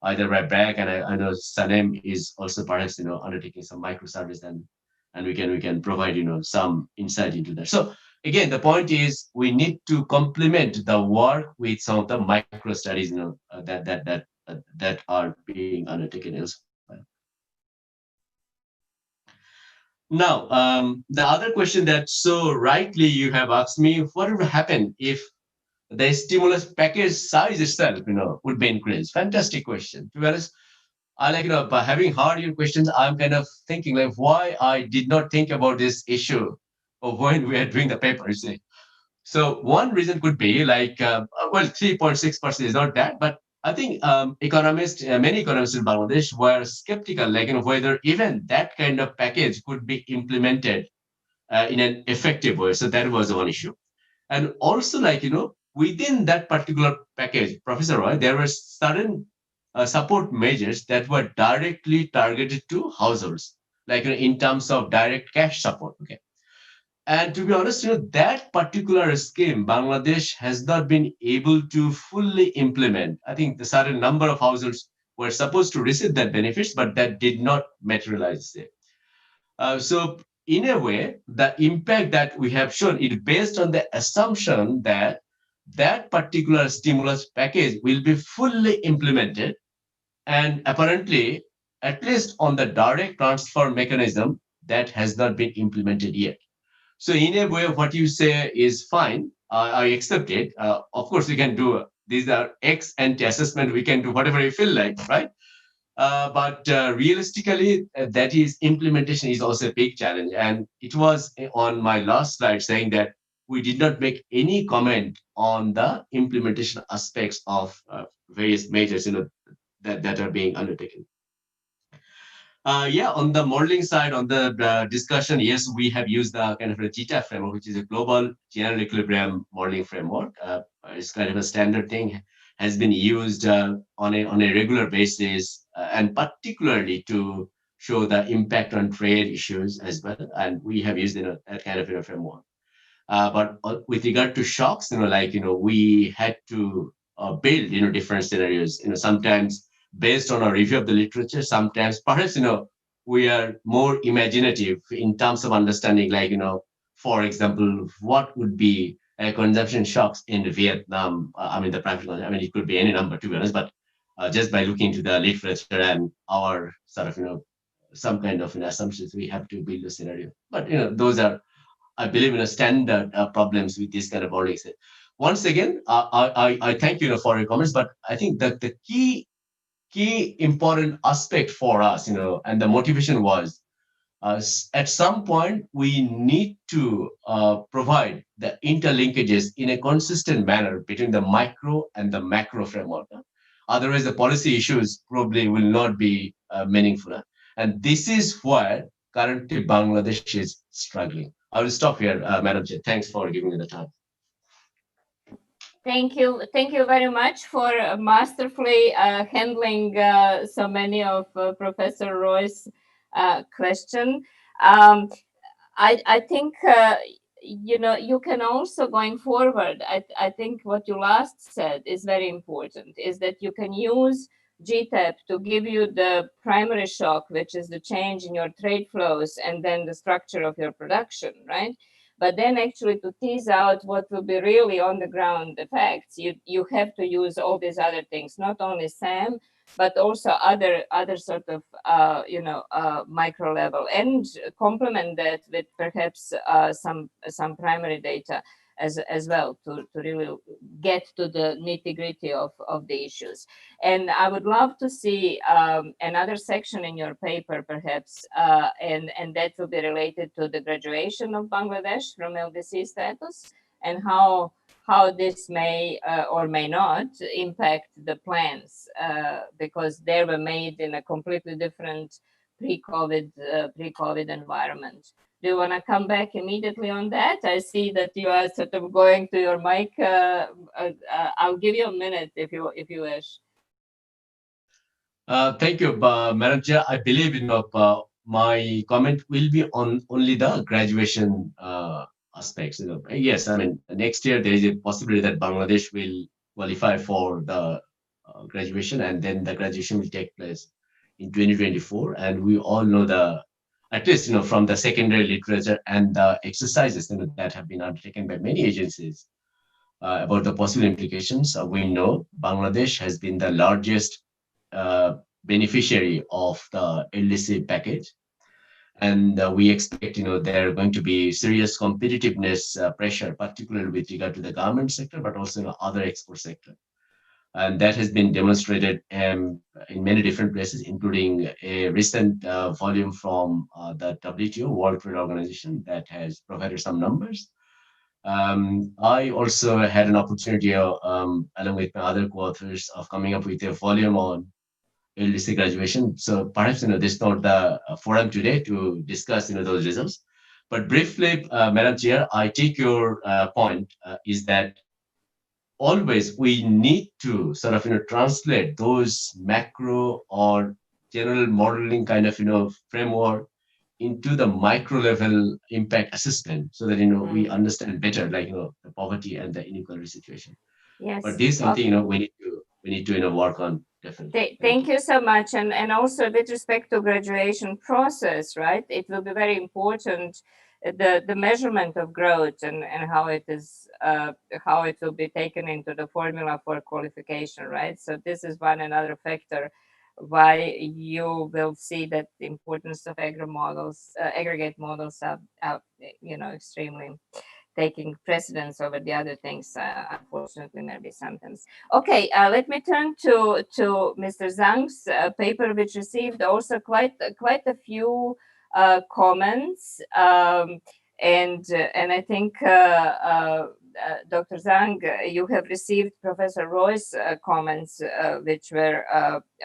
either by back, and I know SANEM is also perhaps undertaking some micro surveys, and we can provide some insight into that. So again, the point is we need to complement the work with some of the micro studies that are being undertaken elsewhere. Now, the other question that so rightly you have asked me, what would happen if the stimulus package size itself, would be increased? Fantastic question. To be honest, I like, by having heard your questions, I'm kind of thinking like why I did not think about this issue of when we are doing the paper. You see. So one reason could be like, well, 3.6% is not that, but I think many economists in Bangladesh were skeptical, like, whether even that kind of package could be implemented in an effective way. So that was one issue. And also, like, within that particular package, Professor Roy, there were certain support measures that were directly targeted to households, like, in terms of direct cash support. Okay. And to be honest, that particular scheme, Bangladesh has not been able to fully implement. I think the certain number of households were supposed to receive that benefits, but that did not materialize there. So in a way, the impact that we have shown is based on the assumption that that particular stimulus package will be fully implemented, and apparently, at least on the direct transfer mechanism, that has not been implemented yet. So in a way, what you say is fine. I accept it. Of course, we can do these are ex ante assessment. We can do whatever we feel like, right? But realistically, that is implementation is also a big challenge. And it was on my last slide saying that we did not make any comment on the implementation aspects of various measures, that are being undertaken. Yeah, on the modeling side, on the discussion, yes, we have used the kind of a GTAF framework, which is a global general equilibrium modeling framework. It's kind of a standard thing, has been used on a regular basis, and particularly to show the impact on trade issues as well. And we have used that kind of a framework. But with regard to shocks, like, we had to build, different scenarios, sometimes based on a review of the literature, sometimes perhaps, we are more imaginative in terms of understanding, like, for example, what would be consumption shocks in Vietnam. I mean, the private, it could be any number, to be honest, but just by looking into the literature and our sort of, some kind of assumptions, we have to build a scenario. But, those are, I believe, standard problems with this kind of modeling. Once again, I thank you for your comments, but I think that the key important aspect for us, and the motivation was, at some point we need to provide the interlinkages in a consistent manner between the micro and the macro framework. Otherwise, the policy issues probably will not be meaningful. And this is why currently Bangladesh is struggling. I will stop here, Madam Chair. Thanks for giving me the time. Thank you very much for masterfully handling so many of Professor Roy's question. I think you can also, going forward, I think what you last said is very important, is that you can use GTAP to give you the primary shock, which is the change in your trade flows and then the structure of your production, right? But then actually to tease out what will be really on the ground effects, you have to use all these other things, not only SAM, but also other sort of micro level, and complement that with perhaps some primary data as well to really get to the nitty-gritty of the issues. And I would love to see another section in your paper perhaps, and that will be related to the graduation of Bangladesh from Ldc status, and how this may or may not impact the plans, because they were made in a completely different pre-COVID environment. Do you want to come back immediately on that? I see that you are sort of going to your mic. I'll give you a minute if you wish. Thank you, Madam Chair. I believe my comment will be on only the graduation aspects. Yes, I mean next year there is a possibility that Bangladesh will qualify for the graduation, and then the graduation will take place in 2024. And we all know at least from the secondary literature and the exercises that have been undertaken by many agencies about the possible implications. We know Bangladesh has been the largest beneficiary of the Ldc package, and we expect there are going to be serious competitiveness pressure, particularly with regard to the garment sector, but also other export sector. And that has been demonstrated in many different places, including a recent volume from the WTO, World Trade Organization, that has provided some numbers. I also had an opportunity, along with my other co-authors, of coming up with a volume on Ldc graduation. So perhaps this is not the forum today to discuss those results. But briefly, Madam Chair, I take your point is that always we need to sort of translate those macro or general modeling kind of framework into the micro level impact assessment, so that we understand better, like the poverty and the inequality situation. Yes. But this is something we need to work on definitely. Thank you so much. And also with respect to graduation process, right? It will be very important the measurement of growth and how it is how it will be taken into the formula for qualification, right? So this is one another factor why you will see that the importance of aggregate models are extremely taking precedence over the other things, unfortunately, maybe sometimes. Okay, let me turn to Mr. Zhang's paper, which received also quite a few comments, and I think Dr. Zhang, you have received Professor Roy's comments, which were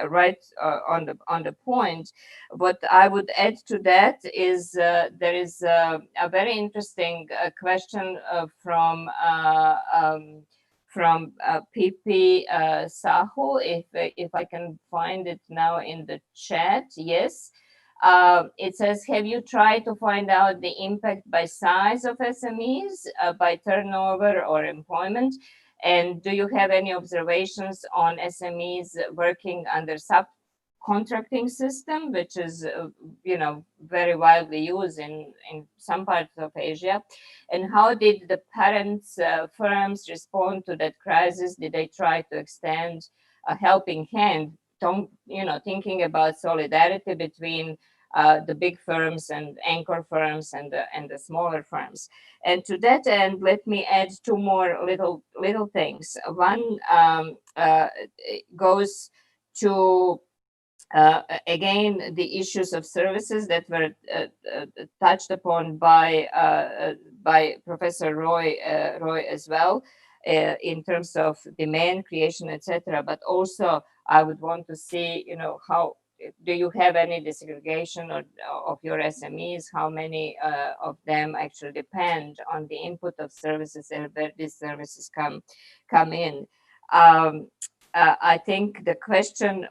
right on the point. What I would add to that is there is a very interesting question from PP Sahu, if I can find it now in the chat. Yes. It says, have you tried to find out the impact by size of SMEs, by turnover or employment? And do you have any observations on SMEs working under subcontracting system, which is, very widely used in some parts of Asia? And how did the parents firms respond to that crisis? Did they try to extend a helping hand? Thinking about solidarity between the big firms and anchor firms and the smaller firms. And to that end, let me add two more little things. One goes to again the issues of services that were touched upon by Professor Roy as well, in terms of demand creation, etc. But also, I would want to see, how do you have any disaggregation of your SMEs? How many of them actually depend on the input of services, and where these services come in? I think the question,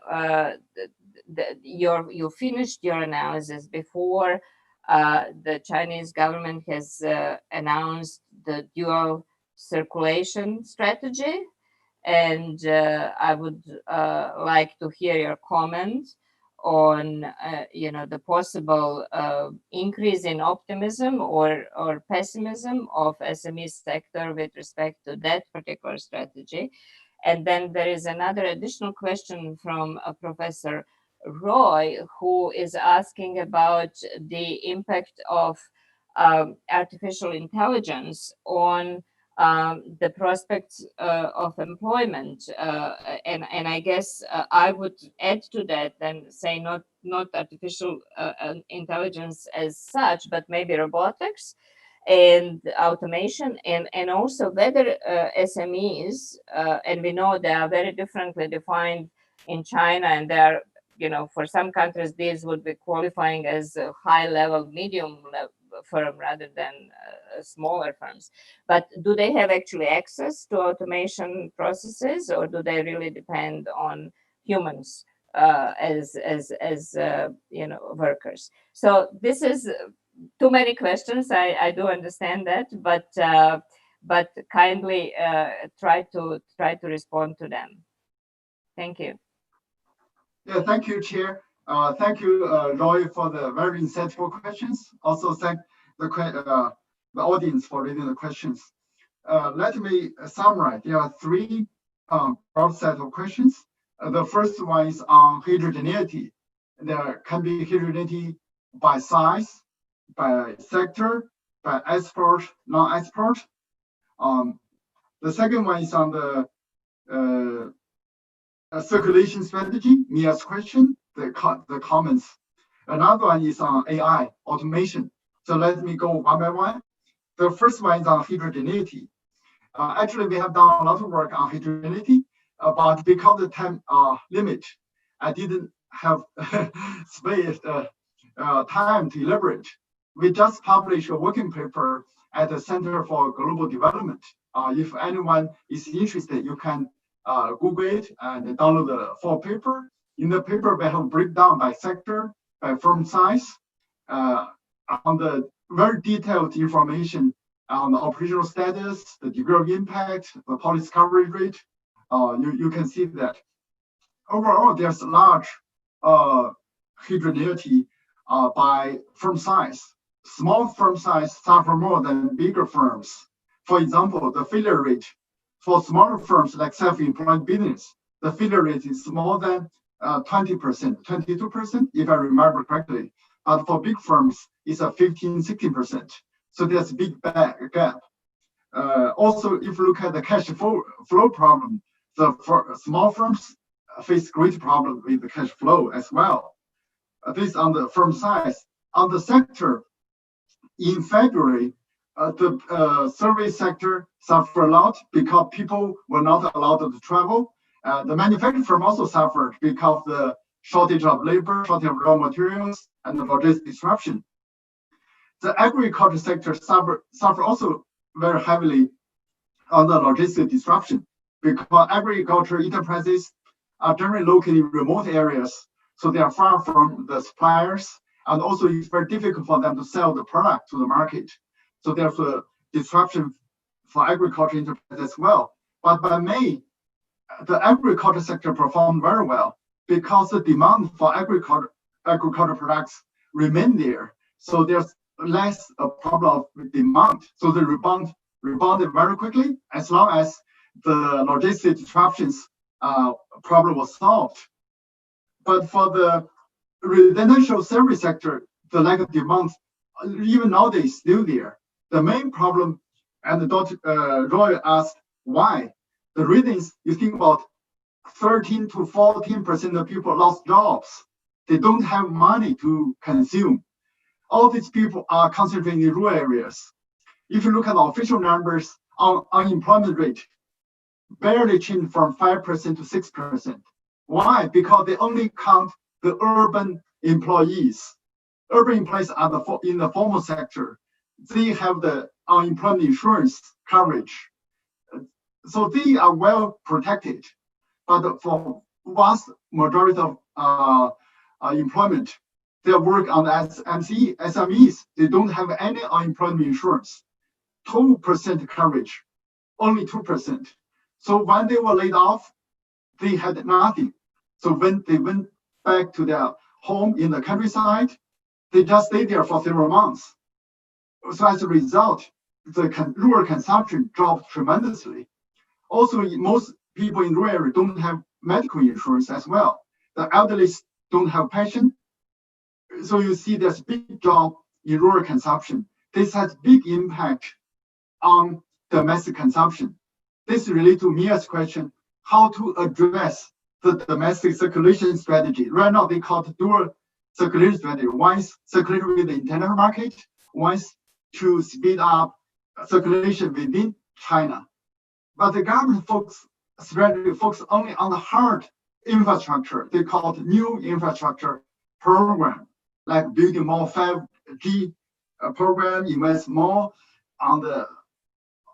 you finished your analysis before the Chinese government has announced the dual circulation strategy, and I would like to hear your comment on the possible increase in optimism or pessimism of SME sector with respect to that particular strategy. And then there is another additional question from Professor Roy, who is asking about the impact of artificial intelligence on the prospects of employment, and I guess I would add to that and say not artificial intelligence as such, but maybe robotics and automation, and also whether SMEs, and we know they are very differently defined in China, and they are, for some countries these would be qualifying as a high level, medium level firm rather than smaller firms. But do they have actually access to automation processes, or do they really depend on humans as workers? So this is too many questions. I do understand that, but kindly try to respond to them. Thank you. Yeah, thank you, Chair. Thank you, Roy, for the very insightful questions. Also, thank the audience for reading the questions. Let me summarize. There are three broad set of questions. The first one is on heterogeneity. There can be heterogeneity by size, by sector, by export, non-export. The second one is on the circulation strategy, Mia's question, the comments. Another one is on AI, automation. So let me go one by one. The first one is on heterogeneity. Actually, we have done a lot of work on heterogeneity, but because of the time limit, I didn't have space, time to elaborate. We just published a working paper at the Center for Global Development. If anyone is interested, you can Google it and download the full paper. In the paper, we have a breakdown by sector, by firm size, on the very detailed information on the operational status, the degree of impact, the policy coverage rate. You can see that. Overall, there's large heterogeneity by firm size. Small firm size suffer more than bigger firms. For example, the failure rate for smaller firms like self-employed business, the failure rate is more than 20%, 22%, if I remember correctly. But for big firms, it's a 15, 16%. So there's a big gap. Also, if you look at the cash flow problem, small firms face great problem with the cash flow as well. This on the firm size. On the sector, in February, the service sector suffered a lot because people were not allowed to travel. The manufacturing firm also suffered because of the shortage of labor, shortage of raw materials, and the logistic disruption. The agriculture sector suffer also very heavily on the logistic disruption because agriculture enterprises are generally located in remote areas, so they are far from the suppliers, and also it's very difficult for them to sell the product to the market. So there's a disruption for agriculture enterprise as well. But by May, the agriculture sector performed very well because the demand for agriculture products remain there. So there's less a problem of demand. So the rebounded very quickly as long as the logistic disruptions problem was solved. But for the residential service sector, the lack of demand, even nowadays, still there. The main problem, and Dr. Roy asked why. The reasons, you think about 13 to 14% of people lost jobs. They don't have money to consume. All these people are concentrated in rural areas. If you look at the official numbers, unemployment rate barely changed from 5% to 6%. Why? Because they only count the urban employees. Urban employees are in the formal sector. They have the unemployment insurance coverage. So they are well protected. But for vast majority of employment, they work on SMEs. They don't have any unemployment insurance. 2% coverage, only 2%. So when they were laid off, they had nothing. So when they went back to their home in the countryside, they just stay there for several months. So as a result, the rural consumption dropped tremendously. Also, most people in rural area don't have medical insurance as well. The elderly don't have pension. So you see there's a big drop in rural consumption. This has big impact on domestic consumption. This is related to Mia's question, how to address the domestic circulation strategy. Right now, they call it dual circulation strategy. One is circulation with the internal market, one is to speed up circulation within China. But the government strategy focuses only on the hard infrastructure. They call it new infrastructure program, like building more 5G program, invest more on the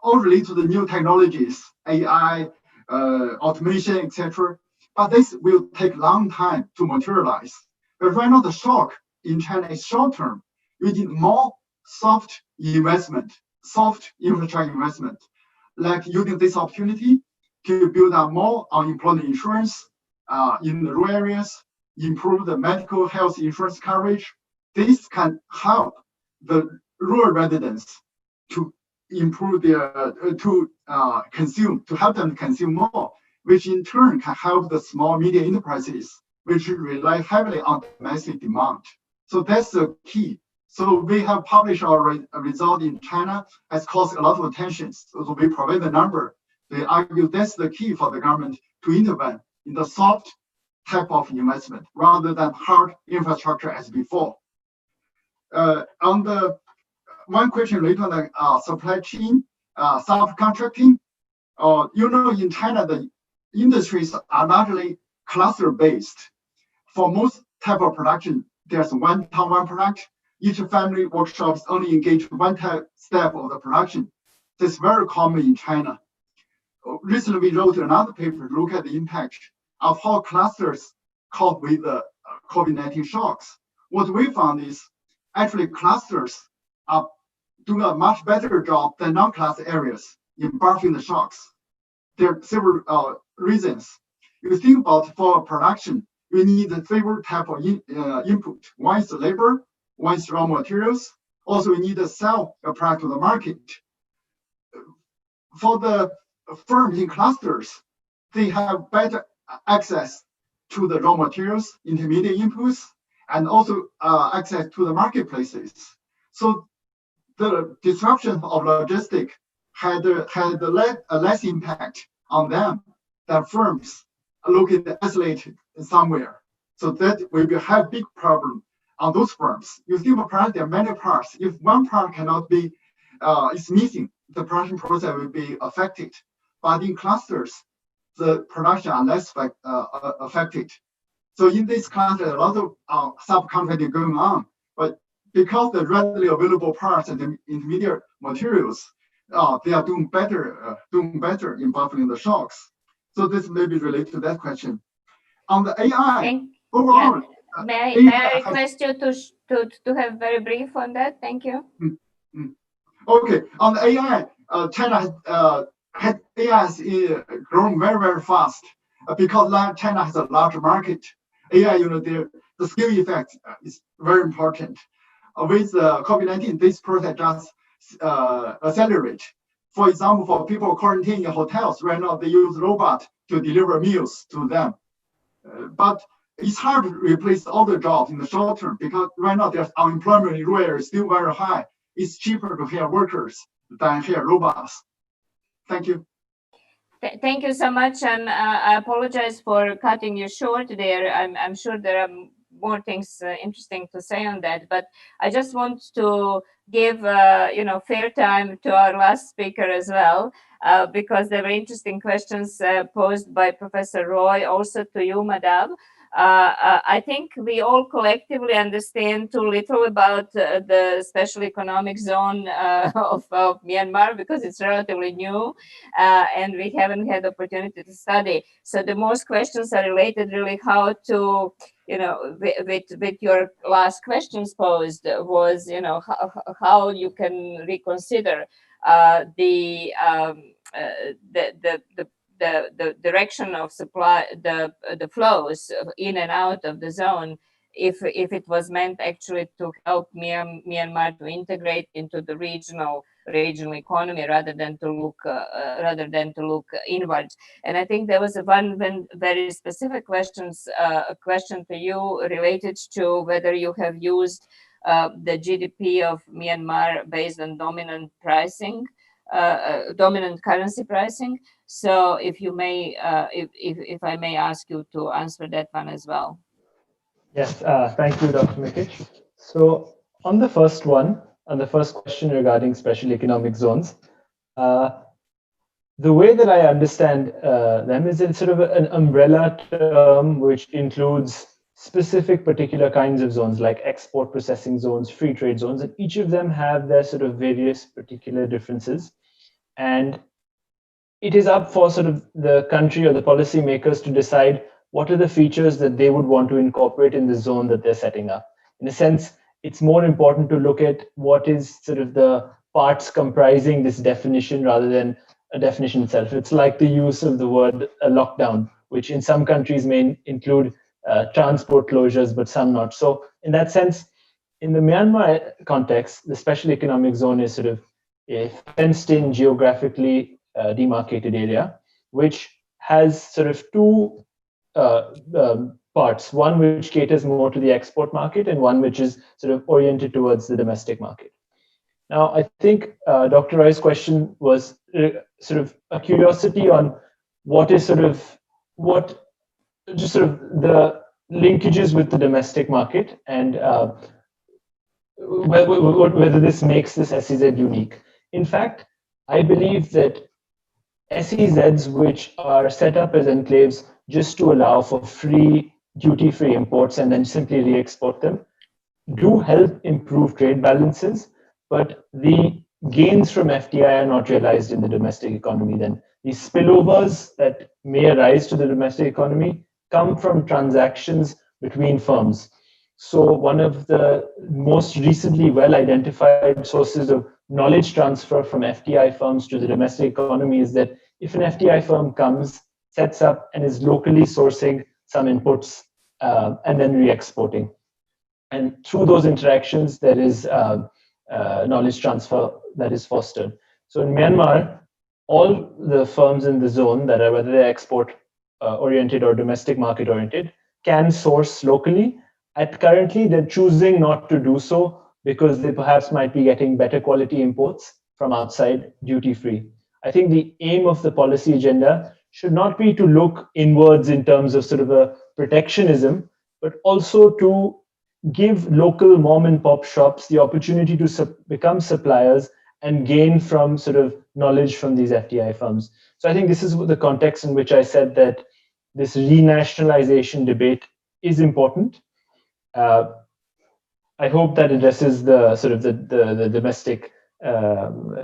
all related to the new technologies, AI, automation, etc. But this will take a long time to materialize. But right now, the shock in China is short term. We need more soft investment, soft infrastructure investment, like using this opportunity to build up more unemployment insurance in the rural areas, improve the medical health insurance coverage. This can help the rural residents to improve their to help them consume more, which in turn can help the small medium enterprises, which rely heavily on domestic demand. So that's the key. So we have published our result in China, has caused a lot of attention. So we provide the number. They argue that's the key for the government to intervene in the soft type of investment rather than hard infrastructure as before. On the one question related to the supply chain, subcontracting. In China, the industries are largely cluster-based. For most type of production, there's one town, one product. Each family workshops only engage one step of the production. This is very common in China. Recently, we wrote another paper to look at the impact of how clusters cope with the COVID-19 shocks. What we found is actually clusters are doing a much better job than non-cluster areas in buffering the shocks. There are several reasons. You think about for production, we need a favorite type of input. One is the labor, one is raw materials. Also, we need to sell a product to the market. For the firms in clusters, they have better access to the raw materials, intermediate inputs, and also access to the marketplaces. So the disruption of logistics had less impact on them than firms located isolated somewhere. So that will have big problem on those firms. You think about product, there are many parts. If one part cannot be is missing, the production process will be affected. But in clusters, the production are less affected. So in this cluster, a lot of subcontracting going on. But because the readily available parts and the intermediate materials, they are doing better in buffering the shocks. So this may be related to that question. On the AI, overall, may I request you to have very brief on that? Thank you. Okay, on the AI, China has grown very, very fast because China has a large market. AI, the scale effect is very important. With COVID-19, this process just accelerate. For example, for people quarantining in hotels, right now they use robots to deliver meals to them. But it's hard to replace all the jobs in the short term because right now there's unemployment in rural areas still very high. It's cheaper to hire workers than hire robots. Thank you. Thank you so much, and I apologize for cutting you short there. I'm sure there are more things interesting to say on that, but I just want to give fair time to our last speaker as well, because there were interesting questions posed by Professor Roy, also to you, Madame. I think we all collectively understand too little about the special economic zone of Myanmar because it's relatively new and we haven't had the opportunity to study. So the most questions are related really how to, with your last questions posed was, how you can reconsider the direction of supply, the flows in and out of the zone if it was meant actually to help Myanmar to integrate into the regional economy rather than to look inwards. And I think there was one very specific question to you related to whether you have used the GDP of Myanmar based on dominant pricing, dominant currency pricing. So if you may, if I may ask you to answer that one as well. Yes, thank you, Dr. Mikic. So on the first one, on the first question regarding special economic zones, the way that I understand them is it's sort of an umbrella term which includes specific particular kinds of zones like export processing zones, free trade zones, and each of them have their sort of various particular differences. And it is up for sort of the country or the policy makers to decide what are the features that they would want to incorporate in the zone that they're setting up. In a sense, it's more important to look at what is sort of the parts comprising this definition rather than a definition itself. It's like the use of the word lockdown, which in some countries may include transport closures, but some not. So in that sense, in the Myanmar context, the special economic zone is sort of a fenced-in geographically demarcated area, which has sort of two parts, one which caters more to the export market and one which is sort of oriented towards the domestic market. Now, I think Dr. Roy's question was sort of a curiosity on what is sort of just sort of the linkages with the domestic market and whether this makes this SEZ unique. In fact, I believe that SEZs which are set up as enclaves just to allow for free duty-free imports and then simply re-export them do help improve trade balances, but the gains from FDI are not realized in the domestic economy. Then these spillovers that may arise to the domestic economy come from transactions between firms. So one of the most recently well-identified sources of knowledge transfer from FDI firms to the domestic economy is that if an FDI firm comes, sets up, and is locally sourcing some inputs and then re-exporting, and through those interactions, there is knowledge transfer that is fostered. So in Myanmar, all the firms in the zone that are whether they're export oriented or domestic market oriented can source locally. Currently, they're choosing not to do so because they perhaps might be getting better quality imports from outside duty-free. I think the aim of the policy agenda should not be to look inwards in terms of sort of a protectionism, but also to give local mom and pop shops the opportunity to become suppliers and gain from sort of knowledge from these FDI firms. So I think this is the context in which I said that this renationalization debate is important. I hope that addresses the sort of the domestic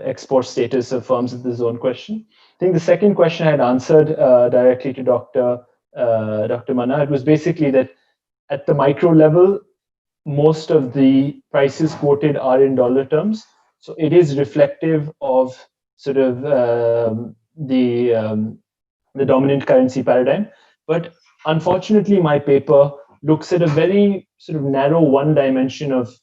export status of firms in the zone question. I think the second question I had answered directly to Dr. Manna. It was basically that at the micro level, most of the prices quoted are in dollar terms. So it is reflective of sort of the dominant currency paradigm. But unfortunately, my paper looks at a very sort of narrow one dimension of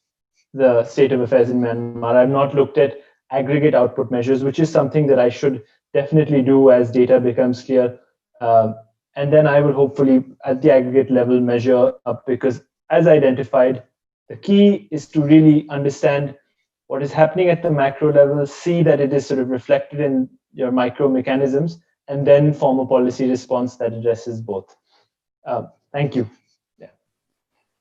the state of affairs in Myanmar. I've not looked at aggregate output measures, which is something that I should definitely do as data becomes clear. And then I will hopefully at the aggregate level measure up, because as identified, the key is to really understand what is happening at the macro level, see that it is sort of reflected in your micro mechanisms, and then form a policy response that addresses both. Thank you. Yeah.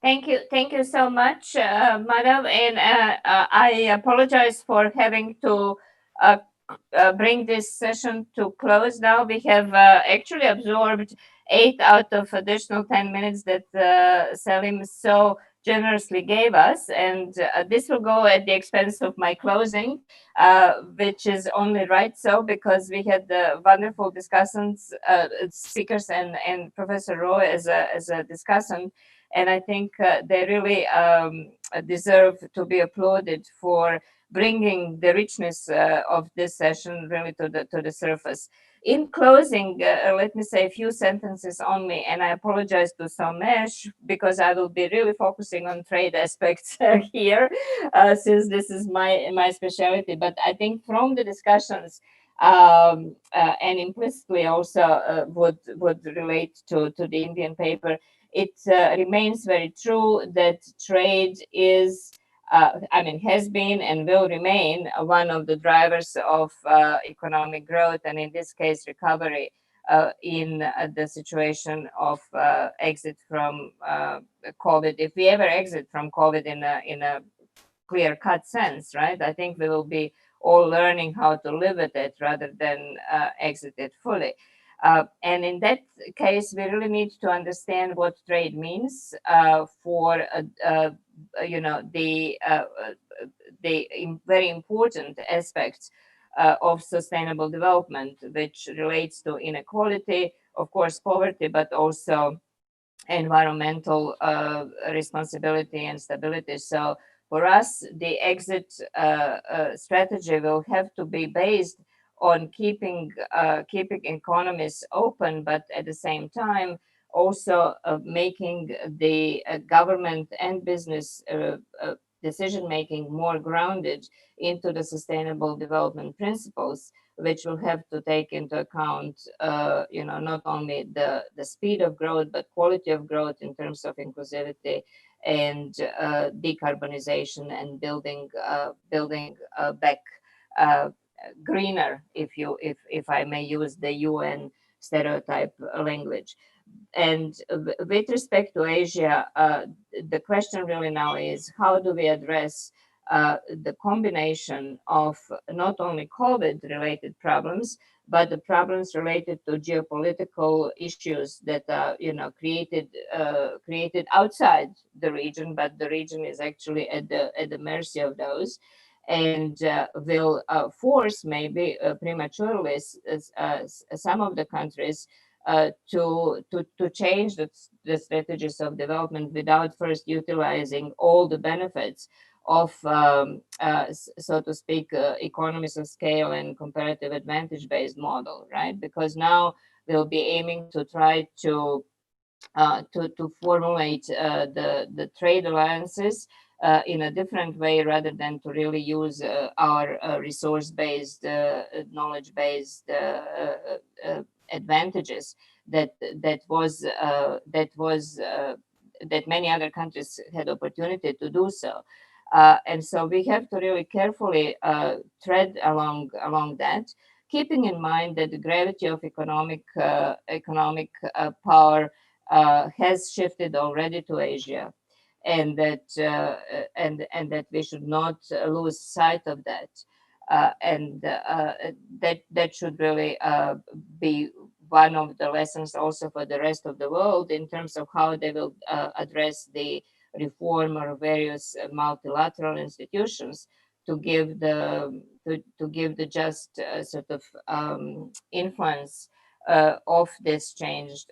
Thank you so much, Madam. And I apologize for having to bring this session to close now. We have actually absorbed 8 out of additional 10 minutes that Salim so generously gave us, and this will go at the expense of my closing, which is only right so, because we had wonderful discussants, speakers, and Professor Roy as a discussant, and I think they really deserve to be applauded for bringing the richness of this session really to the surface. In closing, let me say a few sentences only, and I apologize to Somesh because I will be really focusing on trade aspects here, since this is my specialty. But I think from the discussions, and implicitly also would relate to the Indian paper, it remains very true that trade is, has been and will remain one of the drivers of economic growth, and in this case, recovery in the situation of exit from COVID. If we ever exit from COVID in a clear-cut sense, right? I think we will be all learning how to live with it rather than exit it fully. And in that case, we really need to understand what trade means for the very important aspects of sustainable development, which relates to inequality, of course, poverty, but also environmental responsibility and stability. So for us, the exit strategy will have to be based on keeping economies open, but at the same time also making the government and business decision making more grounded into the sustainable development principles, which will have to take into account, not only the speed of growth, but quality of growth in terms of inclusivity and decarbonization and building back uh, greener, if I may use the UN stereotype language. And with respect to Asia, the question really now is how do we address the combination of not only COVID-related problems, but the problems related to geopolitical issues that are, created outside the region, but the region is actually at the mercy of those, and will force maybe prematurely some of the countries to change the strategies of development without first utilizing all the benefits of, so to speak, economies of scale and comparative advantage based model, right? Because now we'll be aiming to try to formulate the trade alliances in a different way rather than to really use our resource-based, knowledge-based advantages that many other countries had opportunity to do so. And so we have to really carefully tread along that, keeping in mind that the gravity of economic power has shifted already to Asia, and that we should not lose sight of that, and that should really be one of the lessons also for the rest of the world in terms of how they will address the reform of various multilateral institutions to give the just sort of influence of this change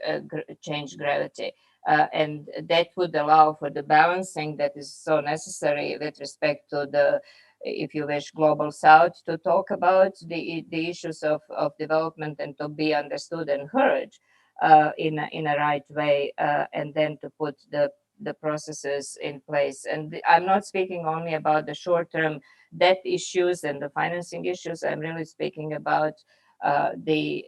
gravity. And that would allow for the balancing that is so necessary with respect to the, if you wish, global south, to talk about the issues of development and to be understood and heard in a right way, and then to put the processes in place. And I'm not speaking only about the short-term debt issues and the financing issues. I'm really speaking about the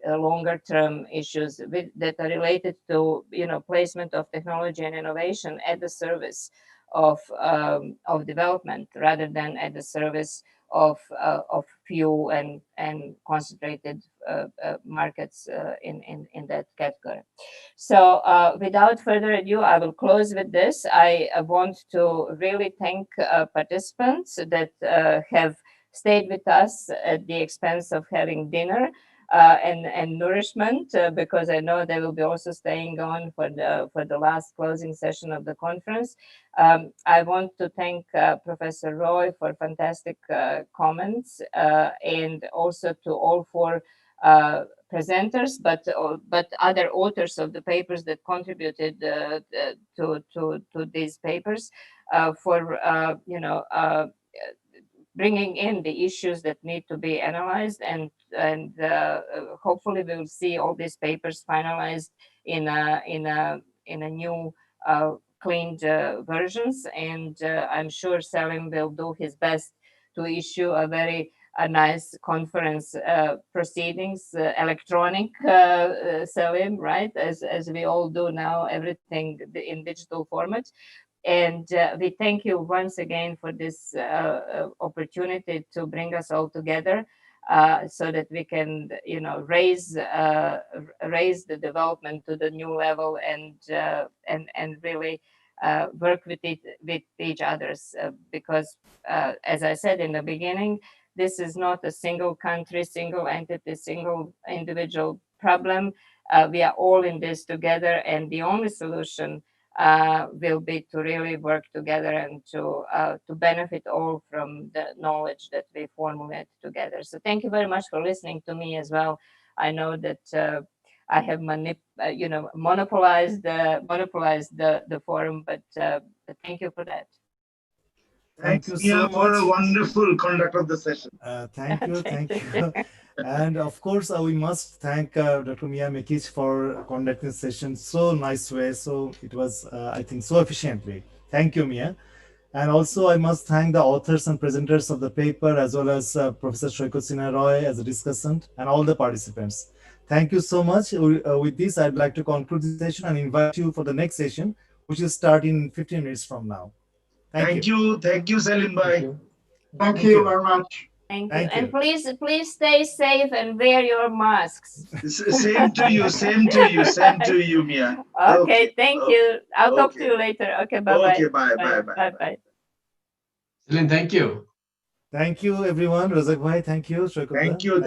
longer term issues that are related to placement of technology and innovation at the service of development rather than at the service of few and concentrated markets in that category. So without further ado, I will close with this. I want to really thank participants that have stayed with us at the expense of having dinner and nourishment, because I know they will be also staying on for the last closing session of the conference. I want to thank Professor Roy for fantastic comments, and also to all four presenters, but other authors of the papers that contributed to these papers for bringing in the issues that need to be analyzed, and hopefully we will see all these papers finalized in a new cleaned versions. And I'm sure Salim will do his best to issue a nice conference proceedings, electronic Salim, right? As we all do now, everything in digital format. And we thank you once again for this opportunity to bring us all together so that we can, raise the development to the new level, and really work with each others. Because as I said in the beginning, this is not a single country, single entity, single individual problem. We are all in this together, and the only solution will be to really work together and to benefit all from the knowledge that we formulate together. So thank you very much for listening to me as well. I know that I have monopolized the forum, but thank you for that. Thank you Mia, so for a much. wonderful conduct of the session. Thank you. And of course, we must thank Dr. Mia Mekic for conducting the session so nice way. So it was, I think, so efficiently. Thank you, Mia. And also, I must thank the authors and presenters of the paper, as well as Professor Shoykot Sinha Roy as a discussant, and all the participants. Thank you so much. With this, I'd like to conclude the session and invite you for the next session, which will start in 15 minutes from now. Thank you. Thank you, Salim Bhai. Thank you very much. Thank you. And please stay safe and wear your masks. Same to you, Mia. Okay, thank you. I'll talk to you later. Okay, bye-bye. Okay, bye. Salim, thank you. Thank you, everyone. Razak Bhai, thank you. Thank you.